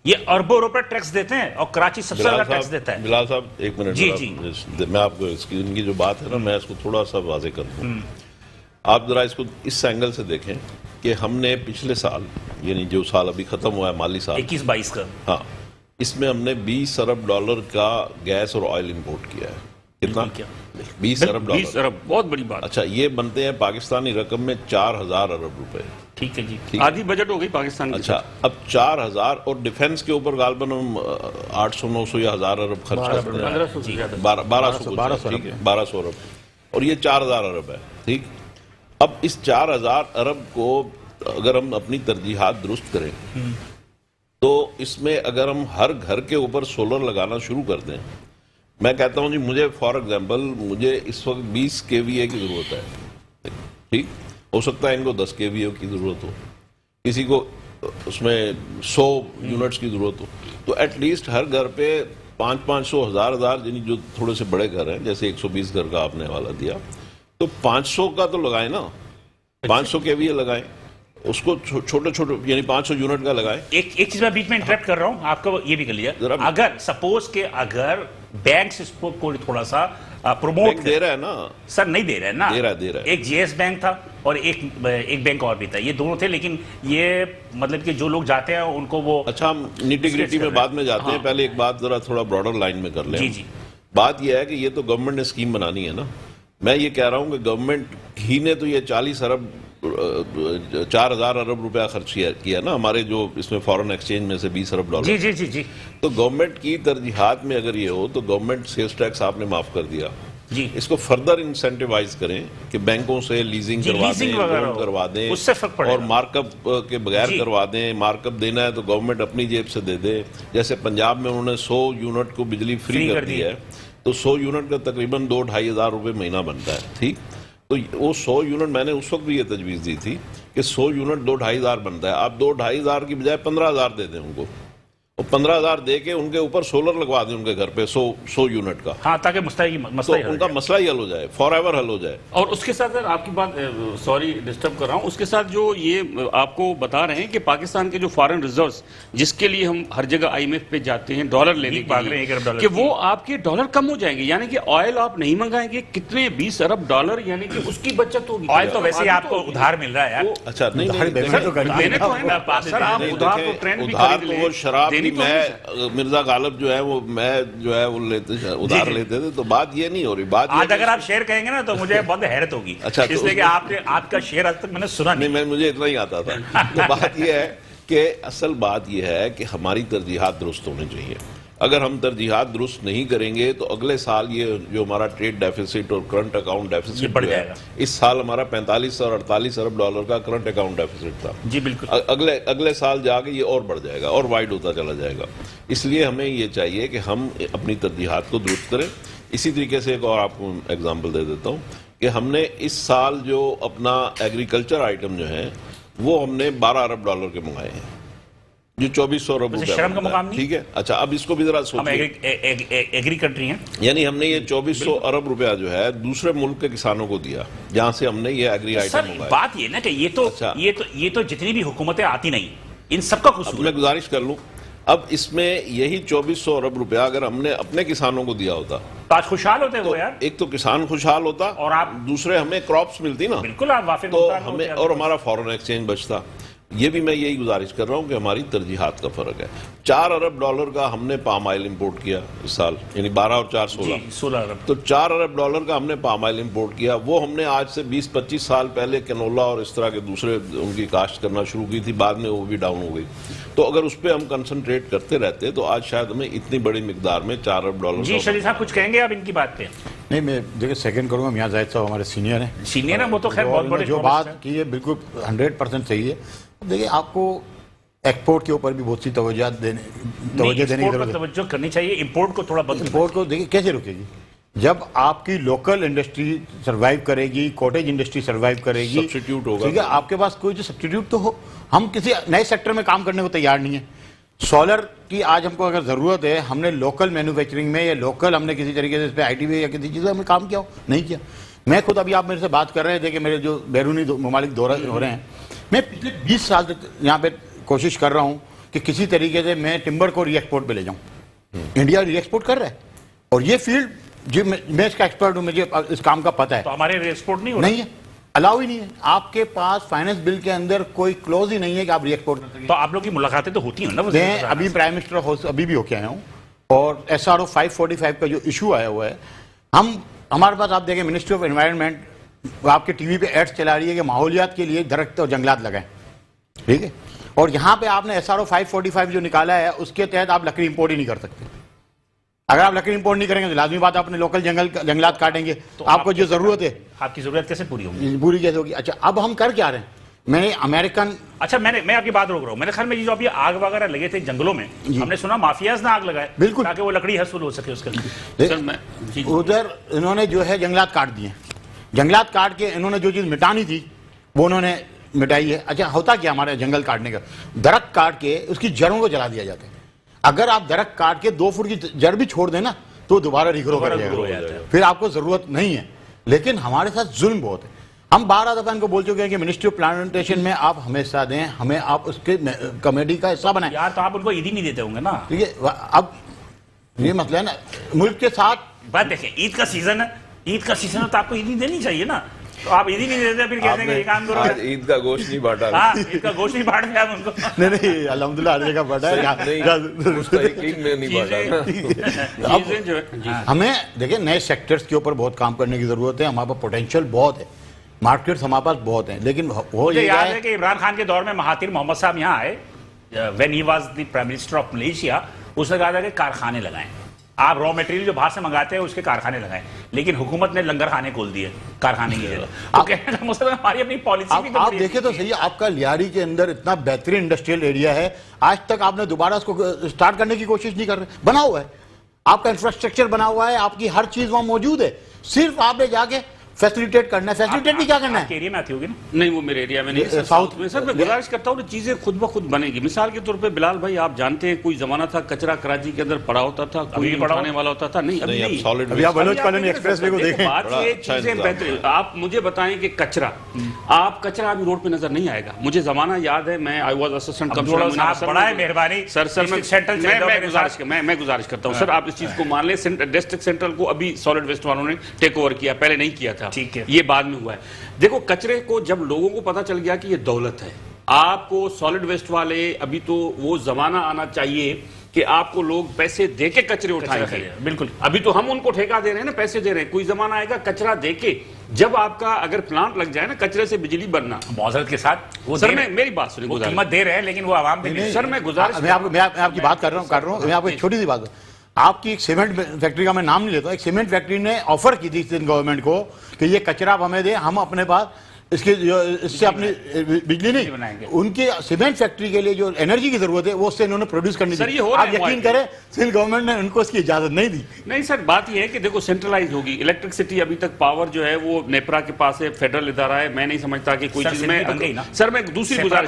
یہ اربوں روپے ٹیکس دیتے ہیں اور کراچی سب سے زیادہ ٹیکس دیتا ہے. بلال صاحب ایک منٹ, جی میں آپ کو ان کی جو بات ہے نا میں اس کو تھوڑا سا واضح کر دوں. آپ ذرا اس کو اس اینگل سے دیکھیں کہ ہم نے پچھلے سال یعنی جو سال ابھی ختم ہوا ہے مالی سال 21-22 کا, ہاں, اس میں ہم نے $20 ارب کا گیس اور آئل امپورٹ کیا ہے. کتنا؟ 20 ارب. بہت بڑی بات. اچھا, یہ بنتے ہیں پاکستانی رقم میں 4000 ارب روپے. ٹھیک ہے جی, آدھی بجٹ ہو گئی پاکستان کی. اچھا, اب 4000 اور ڈیفنس کے اوپر غالباً ہم 800-900 یا 1000 ارب خرچ کرتے ہیں. 1200 ٹھیک ہے, 1200 ارب, اور یہ 4000 ارب ہے. ٹھیک, اب اس 4000 ارب کو اگر ہم اپنی ترجیحات درست کریں تو اس میں اگر ہم ہر گھر کے اوپر سولر لگانا شروع کر دیں, میں کہتا ہوں جی مجھے فار ایگزامپل مجھے اس وقت 20 kVA کی ضرورت ہے. ٹھیک, ہو سکتا ہے ان کو 10 kVA کی ضرورت ہو, کسی کو اس میں 100 یونٹس کی ضرورت ہو, تو ایٹ لیسٹ ہر گھر پہ 500-500 1000 یعنی جو تھوڑے سے بڑے گھر ہیں جیسے 120 گھر کا آپ نے حوالہ دیا, تو 500 کا تو لگائیں نا, 500 kVA لگائیں, اس کو چھوٹے چھوٹے یعنی 500 یونٹ کا لگائیں. ایک چیز میں بیچ میں انٹرپٹ کر رہا ہوں, آپ کو یہ بھی کر لیا, اگر سپوز کہ اگر بینکس اس کو کوئی تھوڑا سا پروموٹ دے رہا ہے نا سر, نہیں دے رہا ہے نا, دے رہا ہے. ایک جی ایس بینک تھا اور ایک بینک اور بھی تھا, یہ دونوں تھے, لیکن یہ مطلب کہ جو لوگ جاتے ہیں ان کو وہ. اچھا, ہم نیٹی گریٹی میں بعد میں جاتے ہیں, پہلے ایک بات ذرا تھوڑا براڈر لائن میں کر لیں. جی, بات یہ ہے کہ یہ تو گورنمنٹ نے اسکیم بنانی ہے نا. میں یہ کہہ رہا ہوں کہ گورنمنٹ ہی نے تو یہ 4,000 ارب روپیہ خرچ کیا نا ہمارے جو اس میں فورن ایکسچینج میں سے 20 ارب ڈالر. جی جی جی جی. تو گورنمنٹ کی ترجیحات میں اگر یہ ہو تو گورنمنٹ سیلز ٹیکس آپ نے معاف کر دیا جی. اس کو فردر انسینٹیوائز کریں کہ بینکوں سے لیزنگ کروا دیں, لون کروا دیں, اس سے فرق پڑے اور گا. مارک اپ کے بغیر کروا دیں. مارک اپ دینا ہے تو گورنمنٹ اپنی جیب سے دے دے. جیسے پنجاب میں انہوں نے 100 یونٹ کو بجلی فری کر دی ہے تو 100 یونٹ کا تقریباً 2-2.5 ہزار روپے مہینہ بنتا ہے. ٹھیک, تو وہ 100 یونٹ میں نے اس وقت بھی یہ تجویز دی تھی کہ 100 یونٹ 2-2.5 ہزار بنتا ہے. آپ 2-2.5 ہزار کی بجائے 15,000 دے دیں ان کو, اور 15,000 دے کے ان کے اوپر سولر لگوا دیں ان کے گھر پہ 100 یونٹ کا. ہاں, تاکہ تو ان کا مسئلہ ہی حل ہو جائے, فار ایور حل ہو جائے. اور اس کے ساتھ آپ کی بات, سوری ڈسٹرب کر رہا ہوں, اس کے ساتھ جو یہ آپ کو بتا رہے ہیں کہ پاکستان کے جو فارن ریزروز جس کے لیے ہم ہر جگہ IMF پہ جاتے ہیں ڈالر لینے کے لیے, کہ وہ آپ کے ڈالر کم ہو جائیں گے, یعنی کہ آئل آپ نہیں منگائیں گے, کتنے 20 ارب ڈالر, یعنی کہ اس کی بچت ہوگی. آئل تو ویسے ہی آپ کو ادھار مل رہا ہے یار. اچھا نہیں, ادھار تو وہ شراب میں مرزا غالب جو ہے وہ ادھار لیتے تھے, تو بات یہ نہیں ہو رہی. بات آج اگر آپ شعر کہیں گے نا تو مجھے بہت حیرت ہوگی, اس لیے کہ آپ کا شعر آج تک میں نے سنا نہیں. مجھے اتنا ہی آتا تھا. تو بات یہ ہے کہ اصل بات یہ ہے کہ ہماری ترجیحات درست ہونی چاہیے. اگر ہم ترجیحات درست نہیں کریں گے تو اگلے سال یہ جو ہمارا ٹریڈ ڈیفیسٹ اور کرنٹ اکاؤنٹ ڈیفیسٹ بڑھ جائے گا. اس سال ہمارا 45 اور 48 ارب ڈالر کا کرنٹ اکاؤنٹ ڈیفیسٹ تھا. جی بالکل. اگلے سال جا کے یہ اور بڑھ جائے گا اور وائڈ ہوتا چلا جائے گا. اس لیے ہمیں یہ چاہیے کہ ہم اپنی ترجیحات کو درست کریں. اسی طریقے سے ایک اور آپ کو ایگزامپل دے دیتا ہوں کہ ہم نے اس سال جو اپنا ایگریکلچر آئٹم جو ہیں وہ ہم نے 12 ارب ڈالر کے منگائے ہیں, جو 2400 ارب روپے. شرم کا مقام نہیں. ٹھیک ہے, اچھا اب اس کو بھی ذرا سوچیں, ایگری کنٹری ہیں, یعنی ہم نے یہ 2400 ارب روپیہ جو ہے دوسرے ملک کے کسانوں کو دیا جہاں سے ہم نے یہ ایگری آئٹم منگایا. بات یہ نا کہ یہ تو جتنی بھی حکومتیں آتی نہیں, ان سب کا قصور. میں گزارش کر لوں, اب اس میں یہی 2400 ارب روپیہ اگر ہم نے اپنے کسانوں کو دیا ہوتا تو آج خوشحال ہوتے وہ یار. ایک تو کسان خوشحال ہوتا اور آپ دوسرے ہمیں کراپس ملتی نا, بالکل آپ وافر تو ہمیں اور ہمارا فورن ایکسچینج بچتا. یہ بھی میں یہی گزارش کر رہا ہوں کہ ہماری ترجیحات کا فرق ہے. 4 ارب ڈالر کا ہم نے پام آئل امپورٹ کیا اس سال, یعنی 12 اور 4 16 ارب. تو 4 ارب ڈالر کا ہم نے پام آئل امپورٹ کیا. وہ ہم نے آج سے 20-25 سال پہلے کینولا اور اس طرح کے دوسرے ان کی کاشت کرنا شروع کی تھی, بعد میں وہ بھی ڈاؤن ہو گئی. تو اگر اس پہ ہم کنسنٹریٹ کرتے رہتے تو آج شاید ہمیں اتنی بڑی مقدار میں 4 ارب ڈالر. جی شریف صاحب کچھ کہیں گے آپ ان کی بات پہ؟ نہیں, میں دیکھیں سیکنڈ کروں گا. میاں زاہد صاحب ہمارے سینئر ہیں, وہ تو خیر بہت بڑے. جو بات کی ہے بالکل 100% صحیح ہے. دیکھیں آپ کو ایکسپورٹ کے اوپر بھی بہت سی توجہ دینے کی ضرورت ہے. توجہ کرنی چاہیے. امپورٹ کو تھوڑا بند. امپورٹ کو دیکھیں کیسے رکے گی جب آپ کی لوکل انڈسٹری سروائیو کرے گی, کوٹیج انڈسٹری سروائیو کرے گی, سبسٹیٹیوٹ ہوگا. ٹھیک ہے, آپ کے پاس کوئی جو سبسٹیٹیوٹ تو ہو. ہم کسی نئے سیکٹر میں کام کرنے کو تیار نہیں ہے. سولر کی آج ہم کو اگر ضرورت ہے, ہم نے لوکل مینوفیکچرنگ میں یا لوکل ہم نے کسی طریقے سے اس پہ ITV یا کسی چیز میں ہم نے کام کیا ہو, نہیں کیا. میں خود ابھی آپ میرے سے بات کر رہے تھے کہ میرے جو بیرونی ممالک دورہ ہو رہے ہیں, میں پچھلے 20 سال سے یہاں پہ کوشش کر رہا ہوں کہ کسی طریقے سے میں ٹمبر کو ری ایکسپورٹ پہ لے جاؤں. انڈیا ری ایکسپورٹ کر رہا ہے اور یہ فیلڈ جو میں اس کا ایکسپرٹ ہوں, مجھے اس کام کا پتہ ہے. تو ہمارے ری ایکسپورٹ نہیں ہو رہا. نہیں ہے, الاؤ ہی نہیں ہے. آپ کے پاس فائنانس بل کے اندر کوئی کلوز ہی نہیں ہے کہ آپ ری ایکسپورٹ کر سکیں. تو آپ لوگ کی ملاقاتیں تو ہوتی ہیں نا. میں ابھی پرائم منسٹر ابھی بھی ہو کے آیا ہوں, اور SRO 545 کا جو ایشو آیا ہوا ہے, ہمارے پاس آپ دیکھیں منسٹری آف انوائرمنٹ آپ کے TV پہ ایڈس چلا رہی ہے کہ ماحولیات کے لیے درخت اور جنگلات لگائیں. ٹھیک ہے, اور یہاں پہ آپ نے SRO 545 جو نکالا ہے اس کے تحت آپ لکڑی امپورٹ ہی نہیں کر سکتے. اگر آپ لکڑی امپورٹ نہیں کریں گے تو لازمی بات آپ اپنے لوکل جنگلات کاٹیں گے. تو آپ کو جو ضرورت ہے, آپ کی ضرورت کیسے پوری ہوگی؟ پوری کیسے ہوگی؟ اچھا اب ہم کر کیا رہے ہیں؟ میں نے امریکن اچھا میں آپ کی بات روک رہا ہوں. میرے خیال میں جو ابھی آگ وغیرہ لگے تھے جنگلوں میں, ہم نے سنا مافیاز نے آگ لگائے بالکل تاکہ وہ لکڑی حصول ہو سکے اس کے لیے. ادھر انہوں نے جو ہے جنگلات کاٹ دیے. جنگلات کاٹ کے انہوں نے جو چیز مٹانی تھی وہ انہوں نے مٹائی ہے. اچھا ہوتا کیا ہمارے جنگل کاٹنے کا؟ درخت کاٹ کے اس کی جڑوں کو جلا دیا جاتا ہے. اگر آپ درخت کاٹ کے 2 فٹ کی جڑ بھی چھوڑ دیں نا تو دوبارہ ریگرو کر جائے گا, پھر آپ کو ضرورت نہیں ہے. لیکن ہمارے ساتھ ظلم بہت ہے. ہم 12 دفعہ ان کو بول چکے ہیں کہ منسٹری آف پلانٹیشن میں آپ ہمیں حصہ دیں, ہمیں آپ اس کے کمیٹی کا حصہ بنائیں. یار تو آپ ان کو عید ہی نہیں دیتے ہوں گے نا. ٹھیک ہے, اب یہ مسئلہ ہے نا ملک کے ساتھ. بات دیکھیں, عید کا سیزن ہے, عید کا سیزن ہے تو آپ کو عید نہیں دینی چاہیے نا. تو آپ عید ہی نہیں دیتے پھر کہتے ہیں کہ یہ کام کرو. آج عید کا گوشت نہیں بانٹا. ہاں عید کا گوشت نہیں بانٹتے آپ ان کو. نہیں الحمدللہ ہر جگہ بڑھا ہے. مستحقین میں نہیں بانٹا. چیزیں جو ہے ہمیں دیکھیں نئے سیکٹرز کے اوپر بہت کام کرنے کی ضرورت ہے. ہمارے پاس پوٹینشیل بہت ہے, مارکیٹس ہمارے پاس بہت ہیں, لیکن وہ مجھے یہ یاد ہے ہے کہ عمران خان کے دور میں مہاتیر محمد صاحب یہاں آئے, when he was the prime minister of Malaysia, اس نے کہا تھا کہ کارخانے لگائیں, آپ را مٹیریل جو باہر سے منگاتے ہیں اس کے کارخانے لگائیں, لیکن حکومت نے لنگر خانے کھول دیے کارخانے کی جگہ. تو کہنے کا مطلب ہماری اپنی پالیسی بھی آپ دیکھیں تو صحیح, آپ کا لیاری کے اندر اتنا بہترین انڈسٹریل ایریا ہے, آج تک آپ نے دوبارہ اس کو سٹارٹ کرنے کی کوشش نہیں کر رہے. بنا ہوا ہے, آپ کا انفراسٹرکچر بنا ہوا ہے, آپ کی ہر چیز وہاں موجود ہے, صرف آپ نے جا کے فیسیلیٹیٹ کرنا ہے. فیسیلیٹیٹ بھی کیا کرنا ہے؟ ایریا میں آتی ہوگی نا. نہیں, وہ میرے ایریا میں نہیں سر, ساؤتھ میں. سر میں گزارش کرتا ہوں چیزیں خود بخود بنے گی. مثال کے طور پہ بلال بھائی آپ جانتے ہیں کوئی زمانہ تھا کچرا کراچی کے اندر پڑا ہوتا تھا, کوئی اٹھانے والا ہوتا تھا. نہیں ابھی نہیں. سالڈ آپ بلوچ کالونی ایکسپریس وے کو دیکھیں, بات یہ چیزیں بہتر. آپ مجھے بتائیں کہ کچرا ابھی روڈ پہ نظر نہیں آئے گا. مجھے زمانہ یاد ہے, میں آئی واز اسسٹنٹ کمشنر. بڑا ہے مہربانی سر میں گزارش کرتا ہوں سر, آپ اس چیز کو مان لیں, ڈسٹرکٹ سینٹرل کو ابھی سالڈ ویسٹ والوں نے ٹیک اوور کیا, پہلے نہیں کیا تھا. ٹھیک ہے, یہ بعد میں ہوا ہے. دیکھو کچرے کو جب لوگوں کو پتا چل گیا کہ یہ دولت ہے, آپ کو سالڈ ویسٹ والے, ابھی تو وہ زمانہ آنا چاہیے کہ آپ کو لوگ پیسے دے کے کچرے اٹھائیں گے. بالکل, ابھی تو ہم ان کو ٹھیکہ دے رہے ہیں نا, پیسے دے رہے ہیں. کوئی زمانہ آئے گا کچرا دے کے, جب آپ کا اگر پلانٹ لگ جائے نا کچرے سے بجلی بننا. معذرت کے ساتھ وہ سر میں میری بات سنیں, قیمت دے رہے ہیں لیکن وہ عوام پہ. سر میں گزارش, میں آپ کی بات کر رہا ہوں, میں آپ کو ایک چھوٹی سی بات, آپ کی ایک سیمنٹ فیکٹری کا میں نام نہیں لیتا ہوں, ایک سیمنٹ فیکٹری نے آفر کی تھی گورنمنٹ کو کہ یہ کچرا آپ ہمیں دیں, ہم اپنے پاس اس سے اپنی بجلی نہیں, ان کی سیمنٹ فیکٹری کے لیے جو انرجی کی ضرورت ہے وہ اس سے انہوں نے پروڈیوس کرنی تھی. آپ یقین کریں سندھ گورنمنٹ نے ان کو اس کی اجازت نہیں دی. نہیں سر, بات یہ ہے کہ دیکھو سینٹرلائز ہوگی الیکٹرسٹی. ابھی تک پاور جو ہے وہ نیپرا کے پاس ہے, فیڈرل ادارہ ہے. میں نہیں سمجھتا کہ کوئی چیز میں, سر میں دوسری گزارش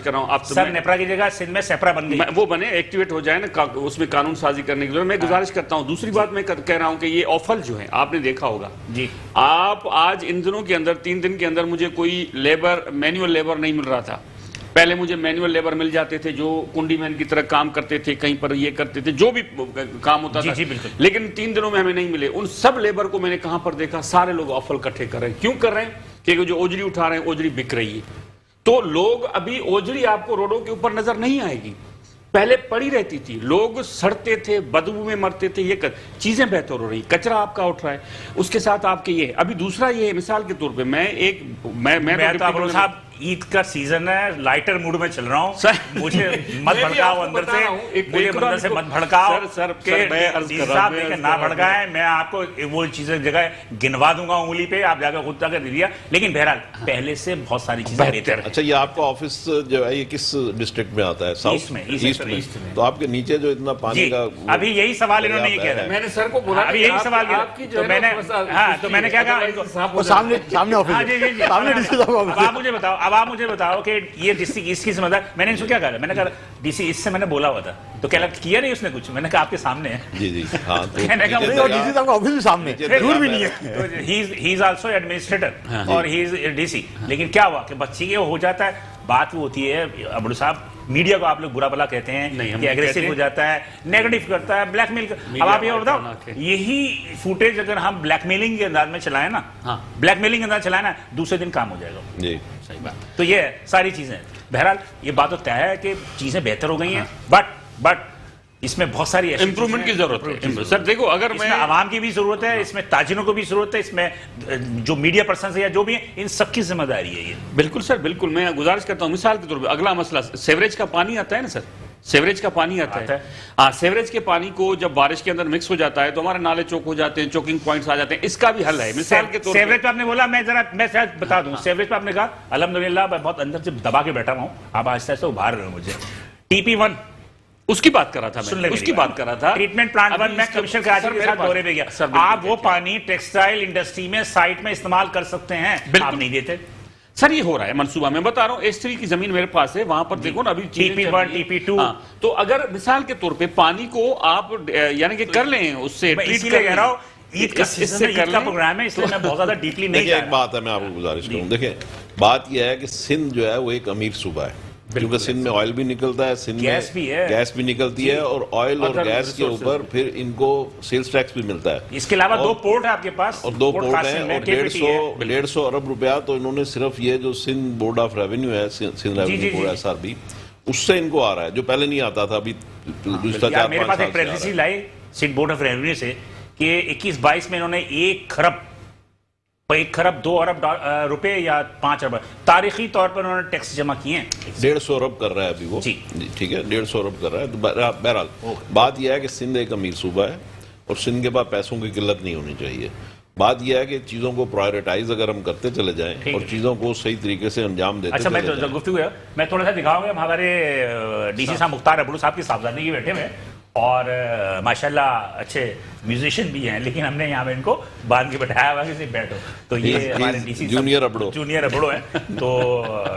کر رہا ہوں, آپ سر نیپرا کی جگہ سندھ میں سیپرا بن گئی, وہ بنے ایکٹیویٹ ہو جائے نا, اس میں قانون سازی کرنے کی ضرورت. میں گزارش کرتا ہوں. دوسری بات میں کہہ رہا ہوں کہ یہ آفل جو ہے آپ نے دیکھا ہوگا جی, آپ آج ان دنوں کے اندر 3 دن کے اندر مجھے کوئی لیبر, مینوئل لیبر نہیں مل رہا تھا. پہلے مجھے مینوئل لیبر مل جاتے تھے جو کنڈی مین کی طرح کام کرتے تھے, کہیں پر یہ کرتے تھے, جو بھی کام ہوتا تھا. لیکن 3 دنوں میں ہمیں نہیں ملے. ان سب لیبر کو میں نے کہاں پر دیکھا, سارے لوگ آفل کٹھے کر رہے ہیں. کیوں کر رہے ہیں؟ کہ جو اوجری اٹھا رہے ہیں اوجری بک رہی ہے. تو لوگ ابھی اوجری آپ کو روڈوں کے اوپر نظر نہیں آئے گی, پہلے پڑی رہتی تھی, لوگ سڑتے تھے, بدبو میں مرتے تھے. یہ چیزیں بہتر ہو رہی, کچرا آپ کا اٹھ رہا ہے. اس کے ساتھ آپ کے یہ ابھی دوسرا یہ مثال کے طور پہ صاحب عید کا سیزن ہے, لائٹر موڈ میں چل رہا ہوں, مجھے مت بھڑکاؤ اندر سے, مت بھڑکاؤ نہ بھڑکائیں. میں آپ کو وہ چیزیں جگہ گنوا دوں گا انگلی پہ, آپ جا کے خود تک دیا. لیکن بہرحال پہلے سے بہت ساری چیزیں بہتر. اچھا, یہ آپ کا آفس جو ہے یہ کس ڈسٹرکٹ میں آتا ہے؟ ایسٹ میں. تو آپ کے نیچے جو اتنا پانی کا, ابھی یہی سوال انہوں نے کیا تھا, میں نے سر کو بولا ابھی یہی سوال کیا, تو میں نے کیا کہا سامنے آفس, اب آپ مجھے بتاؤ کہ یہ ڈسٹرکٹ اس کی ذمہ دار. میں نے ان کو کیا کہا, میں نے کہا ڈی سی اس سے میں نے بولا ہوا تھا, تو کیا نہیں اس نے کچھ. میں نے کہا آپ کے سامنے ہے. جی ہاں, سامنے دور بھی نہیں ہے. ہی از آلسو ایڈمنسٹریٹر اور ہی از ڈی سی. لیکن کیا ہوا کہ بچی کے ہو جاتا ہے, بات وہ ہوتی ہے ابڑو صاحب, میڈیا کو آپ لوگ برا بلا کہتے ہیں کہ ایگریسو ہو جاتا ہے, نیگیٹو کرتا ہے, بلیک میل. اب آپ یہ بتاؤ, یہی فوٹیج اگر ہم بلیک میلنگ کے انداز میں چلائیں نا, بلیک میلنگ کے انداز چلائیں نا, دوسرے دن کام ہو جائے گا. جی صحیح بات. تو یہ ساری چیزیں, بہرحال یہ بات تو طے ہے کہ چیزیں بہتر ہو گئی ہیں, بٹ اس میں بہت ساری امپرومنٹ کی ضرورت ہے. سر دیکھو, اگر میں عوام کی بھی ضرورت ہے, اس میں تاجروں کو بھی ضرورت ہے, اس میں جو میڈیا پرسنز یا جو بھی ہیں ان سب کی ذمہ داری ہے یہ. بالکل سر, بالکل. میں گزارش کرتا ہوں مثال کے طور پہ اگلا مسئلہ سیوریج کا پانی آتا ہے نا سر, سیوریج کا پانی آتا ہے. ہاں, سیوریج کے پانی کو جب بارش کے اندر مکس ہو جاتا ہے تو ہمارے نالے چوک ہو جاتے ہیں, چوکنگ پوائنٹس آ جاتے ہیں. اس کا بھی حل ہے. مثال کے طور پہ سیوریج پہ آپ نے بولا, میں شاید بتا دوں, سیوریج پہ آپ نے کہا الحمدللہ میں بہت اندر سے دبا کے بیٹھا ہوں, آپ آہستہ آہستہ ابھار رہے ہو مجھے. TP1 اس کی بات کر رہا تھا, میں اس کی بات کر رہا تھا. ٹریٹمنٹ پلانٹ 1 میں کمشنر کراچی کے ساتھ دورے پہ گیا, آپ وہ پانی ٹیکسٹائل انڈسٹری میں سائٹ میں استعمال کر سکتے ہیں, آپ نہیں دیتے. سر یہ ہو رہا ہے منصوبہ, میں بتا رہا ہوں. S3 کی زمین میرے پاس ہے, وہاں پر دیکھو نا ابھی TP1 TP2. تو اگر مثال کے طور پہ پانی کو آپ یعنی کہ کر لیں, اس سے ٹریٹ کر رہا ہوں. عید کا پروگرام ہے, اس لیے میں بہت زیادہ ڈیپلی نہیں. ایک بات ہے, میں آپ کو گزارش کروں, دیکھیں بات یہ ہے کہ سندھ جو ہے وہ ایک امیر صوبہ ہے, کیونکہ سندھ میں آئل بھی نکلتا ہے, سندھ میں گیس بھی ہے, گیس بھی نکلتی ہے, اور آئل اور گیس کے اوپر پھر ان کو سیلز ٹیکس بھی ملتا ہے. اس کے علاوہ 2 پورٹ ہے آپ کے پاس, اور 2 پورٹ ہیں, اور 150 ارب روپیہ تو انہوں نے صرف یہ جو سندھ بورڈ آف ریونیو ہے, سندھ ریونیو بورڈ SRB, اس سے ان کو آ رہا ہے, جو پہلے نہیں آتا تھا. ابھی گزشتہ 4-5 سال میرے پاس ایک پریکٹس لائی سندھ بورڈ آف ریونیو سے کہ 21-22 میں انہوں نے 1 کھرب 2 ارب روپے یا 5 ارب تاریخی طور پر انہوں نے ٹیکس جمع کیے ہیں. 150 ارب کر رہا ہے ابھی وہ, ٹھیک ہے, 150 ارب کر رہا ہے. تو بہرحال بات یہ ہے کہ سندھ ایک امیر صوبہ ہے اور سندھ کے پاس پیسوں کی قلت نہیں ہونی چاہیے. بات یہ ہے کہ چیزوں کو پرائیورٹائز اگر ہم کرتے چلے جائیں اور چیزوں کو صحیح طریقے سے انجام دیتے اچھا, میں گفتگو ہے, میں تھوڑا سا دکھاؤں گا. ہمارے ڈی سی صاحب مختار ابڑو صاحب کی صاحبزادگی بیٹھے ہوئے اور ماشاءاللہ اچھے میوزیشین بھی ہیں, لیکن ہم نے یہاں پہ ان کو باندھ کے بٹھایا ہوا کہ بیٹھو. تو یہ ہمارے ڈی سی جونیئر ابڑو ہیں. تو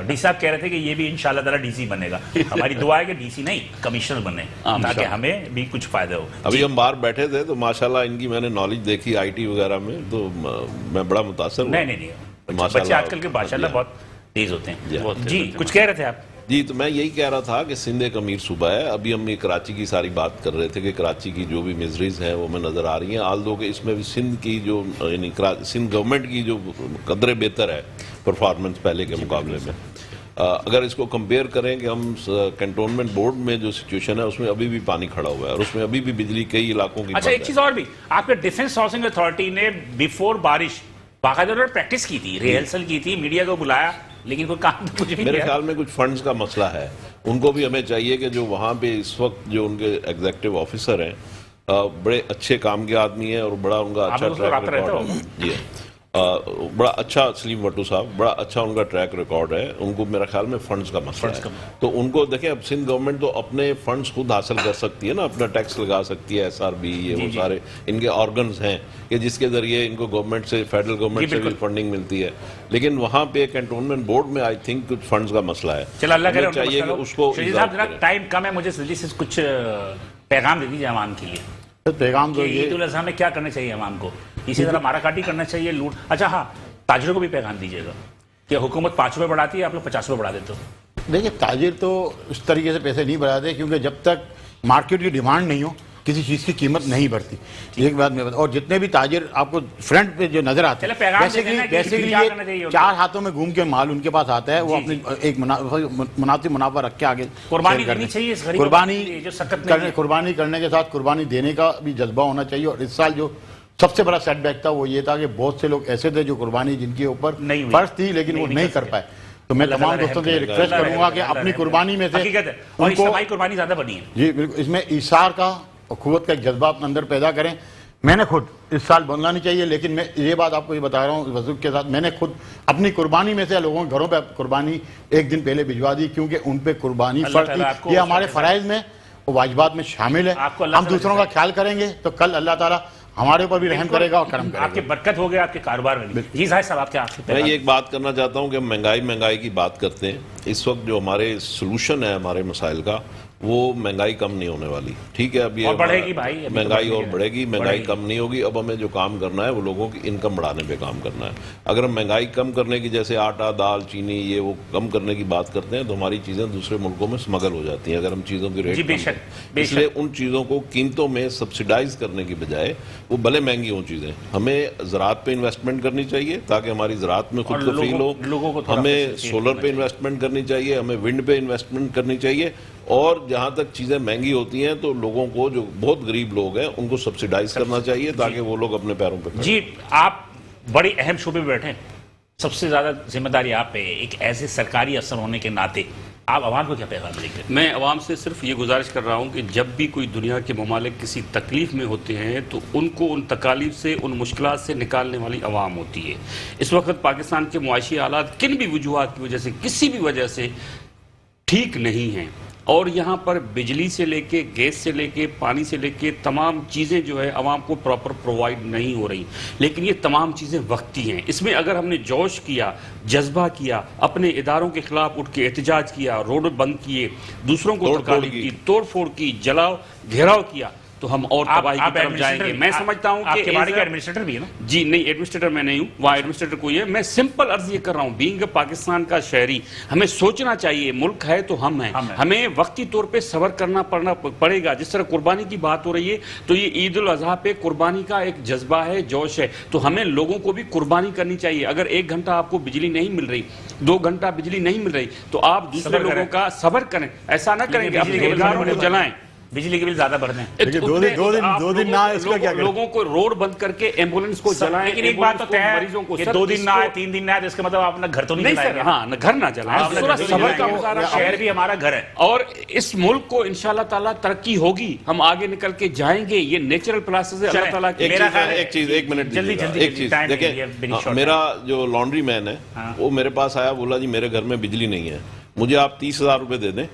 ڈی سی صاحب کہہ رہے تھے کہ یہ بھی انشاءاللہ تعالیٰ ڈی سی بنے گا. ہماری دعا ہے کہ ڈی سی نہیں کمشنر بنے تاکہ ہمیں بھی کچھ فائدہ ہو. ابھی ہم باہر بیٹھے تھے تو ماشاءاللہ ان کی میں نے نالج دیکھی IT وغیرہ میں, تو میں بڑا متاثر ہوا. نہیں, بچے آج کل کے ماشاءاللہ بہت تیز ہوتے ہیں. جی کچھ کہہ رہے تھے آپ؟ جی, تو میں یہی کہہ رہا تھا کہ سندھ ایک امیر صوبہ ہے. ابھی ہم کراچی کی ساری بات کر رہے تھے کہ کراچی کی جو بھی میزریز ہیں وہ ہمیں نظر آ رہی ہیں, آل دو کہ اس میں بھی سندھ کی جو یعنی سندھ گورنمنٹ کی جو قدرے بہتر ہے پرفارمنس پہلے کے مقابلے میں. اگر اس کو کمپیئر کریں کہ ہم کنٹونمنٹ بورڈ میں جو سچویشن ہے اس میں ابھی بھی پانی کھڑا ہوا ہے اور اس میں ابھی بھی بجلی کئی علاقوں کی. اچھا, ایک چیز اور بھی, آپ کے ڈیفنس ہاؤسنگ اتھارٹی نے بیفور بارش باقاعدہ پریکٹس کی تھی, ریہرسل کی تھی, میڈیا کو بلایا, لیکن کوئی کام تو کچھ بھی نہیں. میرے خیال میں کچھ فنڈز کا مسئلہ ہے. ان کو بھی ہمیں چاہیے کہ جو وہاں پہ اس وقت جو ان کے ایگزیکٹو آفیسر ہیں بڑے اچھے کام کے آدمی ہیں اور بڑا ان کا اچھا ٹریک ریکارڈ ہے. جی, بڑا اچھا سلیم وٹو صاحب, بڑا اچھا ان کا ٹریک ریکارڈ ہے. ان کو میرا خیال میں فنڈز کا مسئلہ ہے. تو ان کو دیکھیں, اب سندھ گورنمنٹ تو اپنے فنڈز خود حاصل کر سکتی ہے نا, اپنا ٹیکس لگا سکتی ہے, SRB, یہ وہ سارے ان کے آرگنز ہیں کہ جس کے ذریعے ان کو گورنمنٹ سے, فیڈرل گورنمنٹ سے بھی فنڈنگ ملتی ہے. لیکن وہاں پہ کنٹونمنٹ بورڈ میں آئی تھنک کچھ فنڈز کا مسئلہ ہے. چلو اللہ کرے چاہیے کہ اس کو ٹائم کم ہے, مجھے جلدی سے کچھ پیغام دے دیجیے عوام کے لیے. پیغام تو عید الاضحیٰ میں کیا کرنا چاہیے عوام کو؟ اسی طرح مارا کاٹی کرنا چاہیے, لوٹ. اچھا ہاں, تاجروں کو بھی پیغام دیجیے گا کہ حکومت 5 روپے بڑھاتی ہے, آپ لوگ 50 روپے بڑھا دیتے ہو. دیکھیے, تاجر تو اس طریقے سے پیسے نہیں بڑھاتے کیونکہ جب تک مارکیٹ کی ڈیمانڈ نہیں ہو کسی چیز کی قیمت نہیں بڑھتی. ایک بات میں بتا, اور جتنے بھی تاجر آپ کو فرنٹ پہ جو نظر آتے ہیں بیسیکلی یہ 4 ہاتھوں میں گھوم کے مال ان کے پاس آتا ہے, وہ اپنی ایک مناسب منافع رکھ کے آگے قربانی کرنی چاہیے. قربانی کرنے کے ساتھ قربانی دینے کا بھی جذبہ ہونا چاہیے. اور اس سال جو سب سے بڑا سیٹ بیک تھا وہ یہ تھا کہ بہت سے لوگ ایسے تھے جو قربانی جن کے اوپر فرض تھی لیکن وہ نہیں کر پائے. تو میں تمام دوستوں سے ریکویسٹ کروں گا کہ اپنی قربانی میں سے اور اجتماعی قربانی زیادہ بنی ہے. جی بالکل, اس میں ایثار کا, اخوت کا ایک جذبہ اپنے اندر پیدا کریں. میں نے خود اس سال بننا نہیں چاہیے, لیکن میں یہ بات آپ کو یہ بتا رہا ہوں وضوح کے ساتھ, میں نے خود اپنی قربانی میں سے لوگوں کے گھروں پہ قربانی ایک دن پہلے بھجوا دی کیونکہ ان پہ قربانی فرض تھی. یہ ہمارے فرائض میں, واجبات میں شامل ہے. ہم دوسروں کا خیال کریں گے تو کل اللہ تعالیٰ ہمارے اوپر بھی رحم کرے گا اور کرم کرے گا. آپ کی برکت ہو گیا آپ کے کاروبار میں بھی. جی ظاہر صاحب, آپ کیا میں یہ ایک بات کرنا چاہتا ہوں کہ مہنگائی کی بات کرتے ہیں. اس وقت جو ہمارے سلوشن ہے ہمارے مسائل کا, وہ مہنگائی کم نہیں ہونے والی. ٹھیک ہے, اب یہ مہنگائی اور بڑھے گی, مہنگائی کم نہیں ہوگی. اب ہمیں جو کام کرنا ہے وہ لوگوں کی انکم بڑھانے پہ کام کرنا ہے. اگر ہم مہنگائی کم کرنے کی, جیسے آٹا, دال, چینی, یہ وہ کم کرنے کی بات کرتے ہیں تو ہماری چیزیں دوسرے ملکوں میں سمگل ہو جاتی ہیں اگر ہم چیزوں کی ریٹ کم کریں. اس لیے ان چیزوں کو قیمتوں میں سبسیڈائز کرنے کی بجائے, وہ بھلے مہنگی ہوں چیزیں, ہمیں زراعت پہ انویسٹمنٹ کرنی چاہیے تاکہ ہماری زراعت میں خود کفیل ہو. ہمیں سولر پہ انویسٹمنٹ کرنی چاہیے, ہمیں ونڈ پہ انویسٹمنٹ کرنی چاہیے. اور جہاں تک چیزیں مہنگی ہوتی ہیں تو لوگوں کو, جو بہت غریب لوگ ہیں, ان کو سبسیڈائز کرنا چاہیے تاکہ وہ لوگ اپنے پیروں پہ. جی, آپ بڑی اہم شعبے پہ بیٹھے, سب سے زیادہ ذمہ داری آپ پہ. ایک ایسے سرکاری افسر ہونے کے ناطے آپ عوام کو کیا پیغام دیں گے؟ میں عوام سے صرف یہ گزارش کر رہا ہوں کہ جب بھی کوئی دنیا کے ممالک کسی تکلیف میں ہوتے ہیں تو ان کو ان تکالیف سے, ان مشکلات سے نکالنے والی عوام ہوتی ہے. اس وقت پاکستان کے معاشی حالات کن بھی وجوہات کی وجہ سے, کسی بھی وجہ سے ٹھیک نہیں ہیں, اور یہاں پر بجلی سے لے کے, گیس سے لے کے, پانی سے لے کے تمام چیزیں جو ہے عوام کو پراپر پرووائڈ نہیں ہو رہی. لیکن یہ تمام چیزیں وقتی ہیں. اس میں اگر ہم نے جوش کیا, جذبہ کیا, اپنے اداروں کے خلاف اٹھ کے احتجاج کیا, روڈ بند کیے, دوسروں کو تکالیف کی, توڑ پھوڑ کی, جلاؤ گھیراؤ کیا, تو ہم اور تباہی کی طرف جائیں گے. میں سمجھتا ہوں کہ کہ ایڈمنسٹریٹر بھی ہے نا جی نہیں ایڈمنسٹریٹر میں نہیں ہوں, وہاں ایڈمنسٹریٹر کوئی ہے. میں سمپل عرض یہ کر رہا ہوں, بینگ پاکستان کا شہری ہمیں سوچنا چاہیے ملک ہے تو ہم ہیں, ہمیں وقتی طور پہ صبر کرنا پڑے گا. جس طرح قربانی کی بات ہو رہی ہے تو یہ عید الاضحیٰ پہ قربانی کا ایک جذبہ ہے, جوش ہے, تو ہمیں لوگوں کو بھی قربانی کرنی چاہیے. اگر 1 گھنٹہ آپ کو بجلی نہیں مل رہی, 2 گھنٹہ بجلی نہیں مل رہی, تو آپ دوسرے لوگوں کا صبر کریں. ایسا نہ کریں کہ اپنے روزگاروں کو جلائیں, بجلی کے بل زیادہ بڑھنے ہیں. دو دن نہ اس کا کیا کریں؟ لوگوں کو روڈ بند کر کے ایمبولینس کو جلائیں. لیکن ایک بات تو طے ہے مریضوں کو کہ 2 دن نہ آئے 3 دن نہ آئے, اس کا مطلب آپ اپنا گھر تو نہیں سر, جلائیں. ہاں گھر نہ جلائیں, تھوڑا صبر کا مظاہرہ. شہر بھی ہمارا گھر ہے اور اس ملک کو انشاءاللہ تعالیٰ ترقی ہوگی, ہم آگے نکل کے جائیں گے. یہ نیچرل پروسیس ہے اللہ تعالیٰ کی. ایک چیز 1 منٹ ایک چیز دیکھیں, میرا جو لانڈری مین ہے وہ میرے پاس آیا, بولا جی میرے گھر میں بجلی نہیں ہے, مجھے آپ 30,000 روپے دے دیں,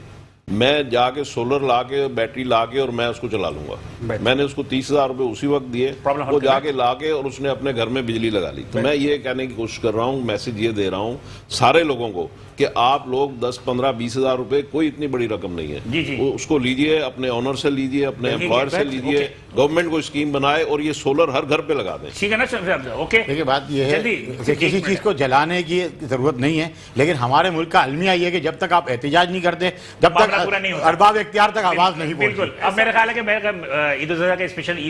میں جا کے سولر لا کے بیٹری لا کے اور میں اس کو چلا لوں گا. میں نے اس کو 30,000 روپے اسی وقت دیے, وہ جا کے لا کے اور اس نے اپنے گھر میں بجلی لگا لی. تو میں یہ کہنے کی کوشش کر رہا ہوں, میسج یہ دے رہا ہوں سارے لوگوں کو کہ آپ لوگ 10, 15, 20,000 روپے کوئی اتنی بڑی رقم نہیں ہے, اس کو لیجئے, اپنے آنر سے لیجئے, اپنے امپلائر سے لیجئے, گورنمنٹ کو اسکیم بنائے اور یہ سولر ہر گھر پہ لگا دیں. ٹھیک ہے نا. اوکے, دیکھیے بات یہ ہے کہ کسی چیز کو جلانے کی ضرورت نہیں ہے, لیکن ہمارے ملک کا المیہ یہ ہے کہ جب تک آپ احتجاج نہیں کرتے, جب تک ارباب اختیار تک آواز نہیں پہنچتی. بالکل. اب میرا خیال ہے کہ عید الاضحیٰ کا اسپیشل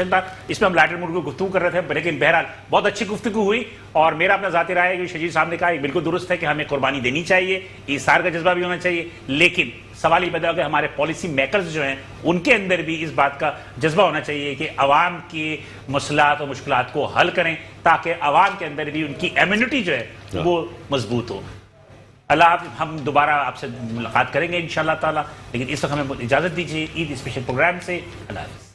تھا, اس پہ ہم لائٹر موڈ کو گفتگو کر رہے تھے, لیکن بہرحال بہت اچھی گفتگو ہوئی. اور میرا اپنا ذاتی رائے ہے کہ شجیع صاحب نے کہا بالکل درست ہے کہ ہمیں قربانی دینی چاہیے, ایثار کا جذبہ بھی ہونا چاہیے, لیکن سوال یہ پیدا ہو کہ ہمارے پالیسی میکرز جو ہیں ان کے اندر بھی اس بات کا جذبہ ہونا چاہیے کہ عوام کی مسئلات اور مشکلات کو حل کریں, تاکہ عوام کے اندر بھی ان کی امیونٹی جو ہے وہ مضبوط ہو. اللہ حافظ, ہم دوبارہ آپ سے ملاقات کریں گے انشاءاللہ تعالی, لیکن اس وقت ہمیں اجازت دیجیے عید اسپیشل پروگرام سے. اللہ حافظ.